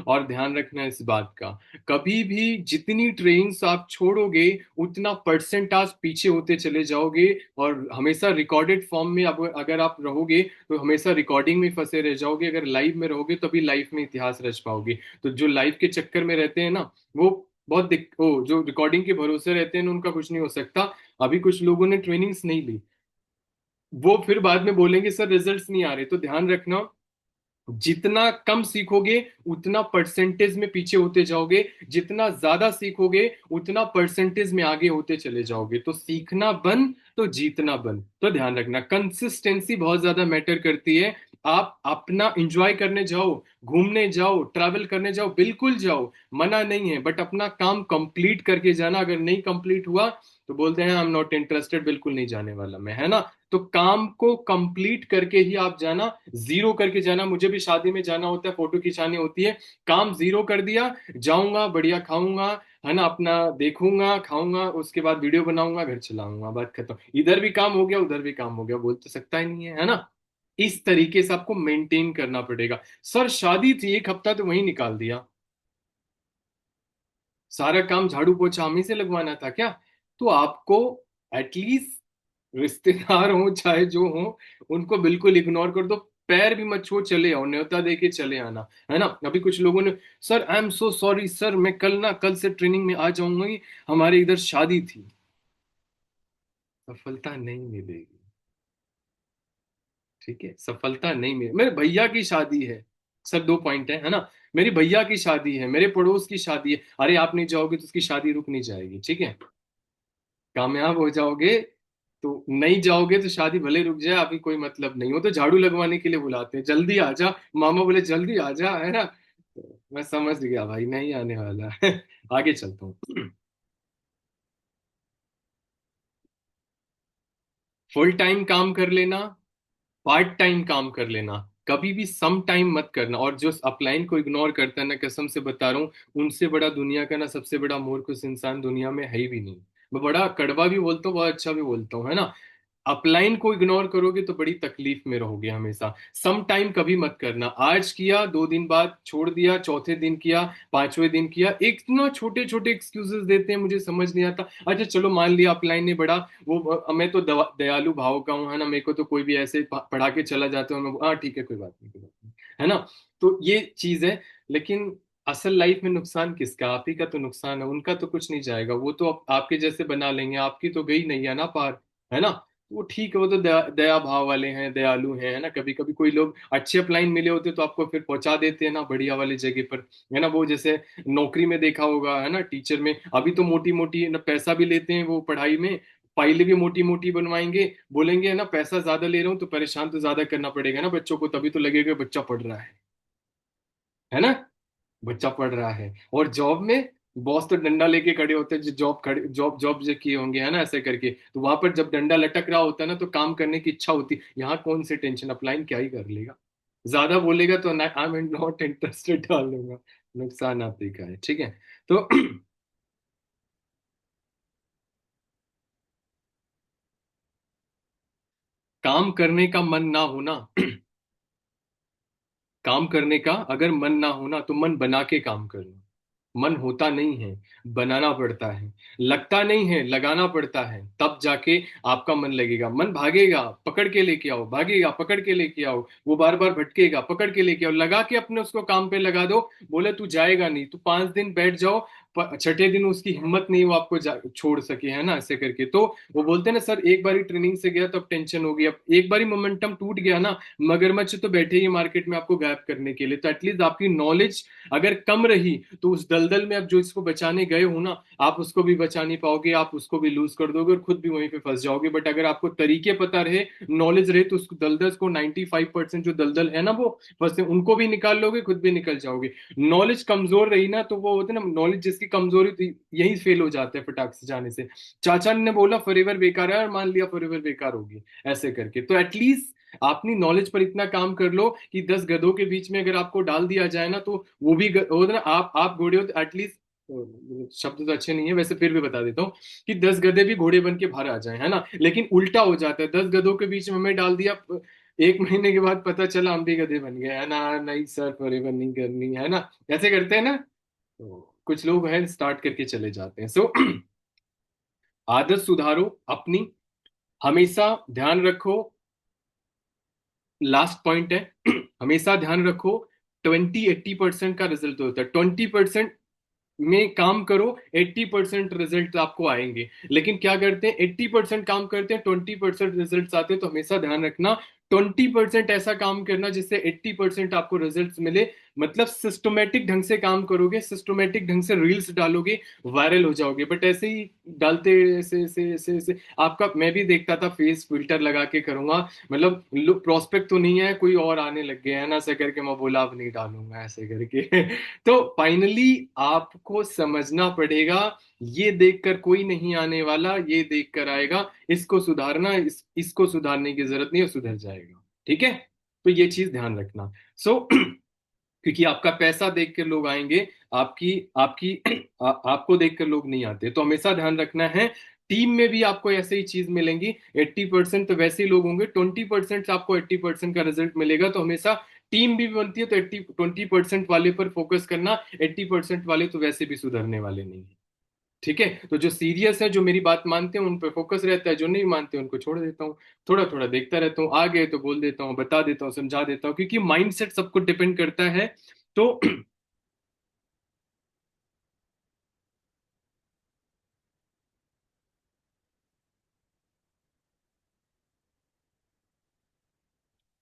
और ध्यान रखना इस बात का, कभी भी जितनी ट्रेनिंग्स आप छोड़ोगे उतना परसेंटाज पीछे होते चले जाओगे। और हमेशा रिकॉर्डेड फॉर्म में अब अगर आप रहोगे तो हमेशा रिकॉर्डिंग में फंसे रह जाओगे। अगर लाइव में रहोगे तभी लाइफ में इतिहास रच पाओगे। तो जो लाइव के चक्कर में रहते हैं ना, वो बहुत जो रिकॉर्डिंग के भरोसे रहते हैं ना, उनका कुछ नहीं हो सकता। अभी कुछ लोगों ने ट्रेनिंग्स नहीं ली, वो फिर बाद में बोलेंगे सर रिजल्ट्स नहीं आ रहे। तो ध्यान रखना, जितना कम सीखोगे उतना परसेंटेज में पीछे होते जाओगे, जितना ज्यादा सीखोगे उतना परसेंटेज में आगे होते चले जाओगे। तो सीखना बंद तो जीतना बंद। तो ध्यान रखना, कंसिस्टेंसी बहुत ज्यादा मैटर करती है। आप अपना एंजॉय करने जाओ, घूमने जाओ, ट्रैवल करने जाओ, बिल्कुल जाओ, मना नहीं है, बट अपना काम कंप्लीट करके जाना। अगर नहीं कंप्लीट हुआ तो बोलते हैं आई एम नॉट इंटरेस्टेड, बिल्कुल नहीं जाने वाला मैं, है ना। तो काम को कंप्लीट करके ही आप जाना, जीरो करके जाना। मुझे भी शादी में जाना होता है, फोटो खिंचानी होती है, काम जीरो कर दिया, जाऊंगा बढ़िया खाऊंगा, है ना, अपना देखूंगा खाऊंगा, उसके बाद वीडियो बनाऊंगा, घर चलाऊंगा, बात खत्म। इधर भी काम हो गया, उधर भी काम हो गया, बोल तो सकता ही नहीं है ना। इस तरीके से आपको मेंटेन करना पड़ेगा। सर शादी थी, एक हफ्ता तो वहीं निकाल दिया, सारा काम झाड़ू पोछा हम ही से लगवाना था क्या? तो आपको एटलीस्ट, रिश्तेदार हो चाहे जो हो, उनको बिल्कुल इग्नोर कर दो। पैर भी मत छुओ, चले आओ, न्योता दे के चले आना, है ना। अभी कुछ लोगों ने, sir I am so sorry sir, मैं कल ना, कल से ट्रेनिंग में आ जाऊंगी, हमारे इधर शादी थी। सफलता नहीं मिलेगी, ठीक है, सफलता नहीं मिले। मेरे भैया की शादी है, सर दो पॉइंट है ना। मेरी भैया की शादी है, मेरे पड़ोस की शादी है, अरे आप नहीं जाओगे तो उसकी शादी रुक नहीं जाएगी, ठीक है। कामयाब हो जाओगे तो, नहीं जाओगे तो शादी भले रुक जाए, अभी कोई मतलब नहीं हो। तो झाड़ू लगवाने के लिए बुलाते हैं, जल्दी आ जा, मामा बोले जल्दी आ जा, है ना। तो मैं समझ गया भाई नहीं आने वाला है। आगे चलता हूँ। फुल टाइम काम कर लेना, पार्ट टाइम काम कर लेना, कभी भी सम टाइम मत करना। और जो अपलाइन को इग्नोर करता है ना, कसम से बता रहा हूँ, उनसे बड़ा दुनिया का ना सबसे बड़ा मूर्ख उस इंसान दुनिया में है ही भी नहीं। मैं बड़ा कड़वा भी बोलता हूँ, बहुत अच्छा भी बोलता हूँ, है ना। अपलाइन को इग्नोर करोगे तो बड़ी तकलीफ में रहोगे हमेशा। सम टाइम कभी मत करना, आज किया, 2 दिन बाद छोड़ दिया, चौथे दिन किया, पांचवें दिन किया, एक ना छोटे छोटे एक्सक्यूजेस देते हैं, मुझे समझ नहीं आता। अच्छा चलो मान लिया अपलाइन ने बड़ा, वो मैं तो दयालु भाव का हूँ, है ना, मेरे को तो कोई भी ऐसे पढ़ा के चला जाता हूँ, मैं हाँ ठीक है, कोई बात नहीं, कोई बात नहीं, है ना। तो ये चीज है। लेकिन असल लाइफ में नुकसान किसका? आप ही का तो नुकसान है, उनका तो कुछ नहीं जाएगा। वो तो आपके जैसे बना लेंगे, आपकी तो गई नहीं है ना पार, है ना। वो ठीक है, वो तो दया भाव वाले हैं, दयालु हैं, है ना। कभी कभी कोई लोग अच्छे अपलाइन मिले होते तो आपको फिर पहुंचा देते हैं ना बढ़िया वाली जगह पर, है ना। वो जैसे नौकरी में देखा होगा, है ना, टीचर में अभी तो मोटी मोटी ना पैसा भी लेते हैं वो पढ़ाई में, फाइलें भी मोटी मोटी बनवाएंगे, बोलेंगे है ना पैसा ज्यादा ले रहा हूँ तो परेशान तो ज्यादा करना पड़ेगा ना बच्चों को, तभी तो लगेगा बच्चा पढ़ रहा है ना, बच्चा पढ़ रहा है। और जॉब में बॉस तो डंडा लेके खड़े होते हैं, जो जॉब जॉब जो किए होंगे, है ना, ऐसे करके। तो वहां पर जब डंडा लटक रहा होता है ना, तो काम करने की इच्छा होती है। यहाँ कौन सी टेंशन, अपलाइन क्या ही कर लेगा, ज्यादा बोलेगा तो आई एम नॉट इंटरेस्टेड डाल दूंगा, नुकसान आप ही का है, ठीक है। तो काम करने का मन ना होना, काम करने का अगर मन ना होना तो मन बना के काम करना। मन होता नहीं है, बनाना पड़ता है। लगता नहीं है, लगाना पड़ता है, तब जाके आपका मन लगेगा। मन भागेगा, पकड़ के लेके आओ, भागेगा, पकड़ के लेके आओ, वो बार बार भटकेगा, पकड़ के लेके आओ, लगा के अपने उसको काम पे लगा दो। बोले तू जाएगा नहीं, तू 5 दिन बैठ जाओ, छठे दिन उसकी हिम्मत नहीं, वो आपको छोड़ सके, है ना, ऐसे करके। तो वो बोलते हैं ना सर, एक बारी ट्रेनिंग से गया तो अब टेंशन हो गई, अब एक बारी मोमेंटम टूट गया ना, मगरमच्छ तो बैठे ही मार्केट में आपको गायब करने के लिए। तो एटलीस्ट आपकी नॉलेज अगर कम रही तो उस दलदल में अब जो इसको बचाने गए हो ना, आप उसको भी बचा नहीं पाओगे, आप उसको भी लूज कर दोगे और खुद भी वहीं पे फंस जाओगे। बट अगर आपको तरीके पता रहे, नॉलेज रहे, तो उस दलदल को 95% जो दलदल है ना वो फंसे, उनको भी निकाल लोगे, खुद भी निकल जाओगे। नॉलेज कमजोर रही ना, तो वो होते ना, नॉलेज जिसकी कमजोरी थी यही फेल हो जाता है फटाक से जाने से। चाचा ने बोला फॉरएवर बेकार है, और मान लिया फॉरएवर बेकार होगी, ऐसे करके। तो एटलीस्ट अपनी नॉलेज पर इतना काम कर लो कि 10 गधों के बीच में अगर आपको डाल दिया जाए ना, तो वो भी वो ना, आप घोड़े हो तो एटलीस्ट, शब्द तो अच्छे नहीं है वैसे, फिर भी बता देता हूँ कि 10 गधे भी घोड़े बन के बाहर आ जाए, है ना। लेकिन उल्टा हो जाता है, 10 गधों के बीच में हमें डाल दिया, एक महीने के बाद पता चला हम भी गधे बन गए, है ना, नहीं सर फॉरएवर नहीं करनी, है ना, ऐसे करते हैं ना। तो कुछ लोग हैं स्टार्ट करके चले जाते हैं। सो आदत सुधारो अपनी, हमेशा ध्यान रखो, लास्ट पॉइंट है, हमेशा ध्यान रखो 20-80% का रिजल्ट होता है। 20% में काम करो, 80% रिजल्ट आपको आएंगे। लेकिन क्या करते हैं, 80% काम करते हैं, 20% रिजल्ट आते हैं। तो हमेशा ध्यान रखना 20% ऐसा काम करना जिससे 80% आपको रिजल्ट मिले। मतलब सिस्टमेटिक ढंग से काम करोगे, सिस्टमेटिक ढंग से रील्स डालोगे, वायरल हो जाओगे। बट ऐसे ही डालते ऐसे ऐसे ऐसे ऐसे आपका, मैं भी देखता था फेस फिल्टर लगा के करूंगा, मतलब प्रोस्पेक्ट तो नहीं है, कोई और आने लग गया है ना, ऐसे करके मैं बोला अब नहीं डालूंगा ऐसे करके। तो फाइनली आपको समझना पड़ेगा, ये देखकर कोई नहीं आने वाला, ये देखकर आएगा। इसको सुधारना, इसको सुधारने की जरूरत नहीं है, सुधर जाएगा। ठीक है, तो ये चीज ध्यान रखना। सो क्योंकि आपका पैसा देख कर लोग आएंगे, आपकी आपकी आपको देख कर लोग नहीं आते। तो हमेशा ध्यान रखना है, टीम में भी आपको ऐसे ही चीज मिलेंगी। 80% तो वैसे ही लोग होंगे, 20% से आपको 80% का रिजल्ट मिलेगा। तो हमेशा टीम भी बनती है तो 20% वाले पर फोकस करना, 80% वाले तो वैसे भी सुधरने वाले नहीं है। ठीक है, तो जो सीरियस है, जो मेरी बात मानते हैं, उन पर फोकस रहता है, जो नहीं मानते उनको छोड़ देता हूँ। थोड़ा थोड़ा देखता रहता हूँ, आ गए तो बोल देता हूँ, बता देता हूँ, समझा देता हूँ, क्योंकि माइंडसेट सबको डिपेंड करता है। तो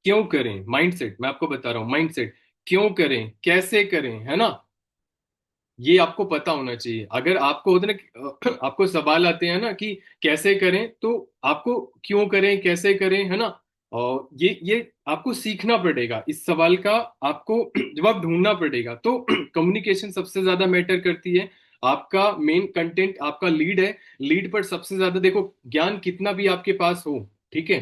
क्यों करें, माइंडसेट मैं आपको बता रहा हूँ, माइंडसेट क्यों करें, कैसे करें, है ना, ये आपको पता होना चाहिए। अगर आपको होता है ना, आपको सवाल आते हैं ना कि कैसे करें, तो आपको क्यों करें, कैसे करें, है ना, और ये आपको सीखना पड़ेगा इस सवाल का, आपको जवाब ढूंढना पड़ेगा। तो कम्युनिकेशन सबसे ज्यादा मैटर करती है। आपका मेन कंटेंट आपका लीड है, लीड पर सबसे ज्यादा देखो, ज्ञान कितना भी आपके पास हो, ठीक है,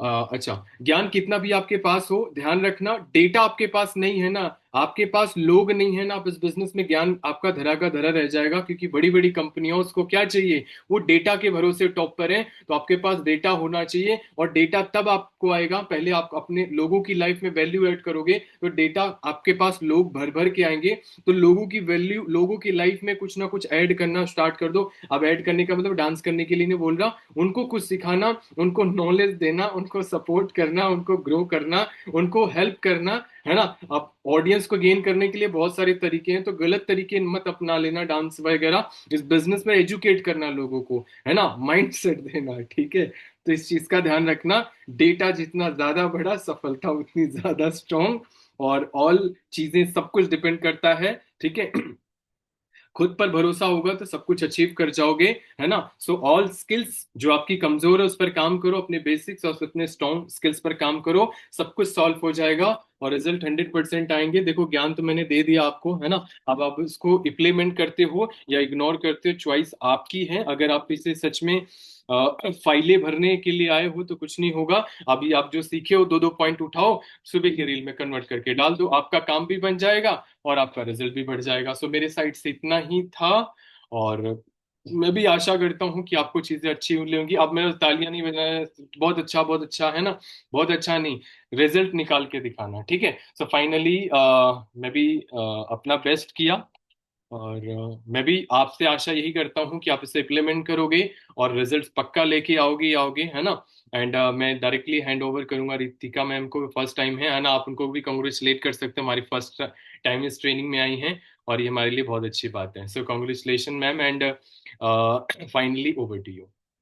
अच्छा, ज्ञान कितना भी आपके पास हो, ध्यान रखना डेटा आपके पास नहीं है ना, आपके पास लोग नहीं है ना, आप इस बिजनेस में ज्ञान आपका धरा का धरा रह जाएगा। क्योंकि बड़ी बड़ी कंपनियों को क्या चाहिए, वो डेटा के भरोसे टॉप पर है। तो आपके पास डेटा होना चाहिए, और डेटा तब आपको आएगा, पहले आप अपने लोगों की लाइफ में वैल्यू ऐड करोगे, तो डेटा आपके पास लोग भर भर के आएंगे। तो लोगों की वैल्यू, लोगों की लाइफ में कुछ ना कुछ ऐड करना स्टार्ट कर दो। अब ऐड करने का मतलब डांस करने के लिए नहीं बोल रहा, उनको कुछ सिखाना, उनको नॉलेज देना, उनको सपोर्ट करना, उनको ग्रो करना, उनको हेल्प करना, है ना। अब ऑडियंस को गेन करने के लिए बहुत सारे तरीके हैं, तो गलत तरीके मत अपना लेना डांस वगैरह। इस बिजनेस में एजुकेट करना लोगों को, है ना, माइंड सेट देना, ठीक है। तो इस चीज का ध्यान रखना, डेटा जितना ज्यादा बड़ा, सफलता उतनी ज्यादा स्ट्रांग। और ऑल चीजें, सब कुछ डिपेंड करता है, ठीक है। खुद पर भरोसा होगा तो सब कुछ अचीव कर जाओगे, है ना। सो ऑल स्किल्स जो आपकी कमजोर है उस पर काम करो, अपने बेसिक्स और अपने स्ट्रॉन्ग स्किल्स पर काम करो, सब कुछ सॉल्व हो जाएगा, और रिजल्ट 100% आएंगे। देखो ज्ञान तो मैंने दे दिया आपको, है ना। अब आप इसको इम्प्लीमेंट करते हो या इग्नोर करते हो, चॉइस आपकी है। अगर आप इसे सच में फाइलें भरने के लिए आए हो तो कुछ नहीं होगा। अभी आप जो सीखे हो, दो दो पॉइंट उठाओ, सुबह की रील में कन्वर्ट करके डाल दो, आपका काम भी बन जाएगा और आपका रिजल्ट भी बढ़ जाएगा। सो मेरे साइड से इतना ही था, और मैं भी आशा करता हूँ कि आपको चीजें अच्छी होंगी। अब मेरा तालियां नहीं बजाना, बहुत अच्छा, बहुत अच्छा, है ना, बहुत अच्छा नहीं, रिजल्ट निकाल के दिखाना, ठीक है। सो फाइनली मैं भी अपना बेस्ट किया, और मैं भी आपसे आशा यही करता हूँ कि आप इसे इम्प्लीमेंट करोगे और रिजल्ट्स पक्का लेके आओगे ही आओगे, है ना। एंड मैं डायरेक्टली हैंड ओवर करूंगा रितिका मैम को, फर्स्ट टाइम है ना, आप उनको भी कंग्रेचुलेट कर सकते हैं, हमारी फर्स्ट टाइम इस ट्रेनिंग में आई हैं, और ये हमारे लिए बहुत अच्छी बात है। So congratulation ma'am, and finally over to you.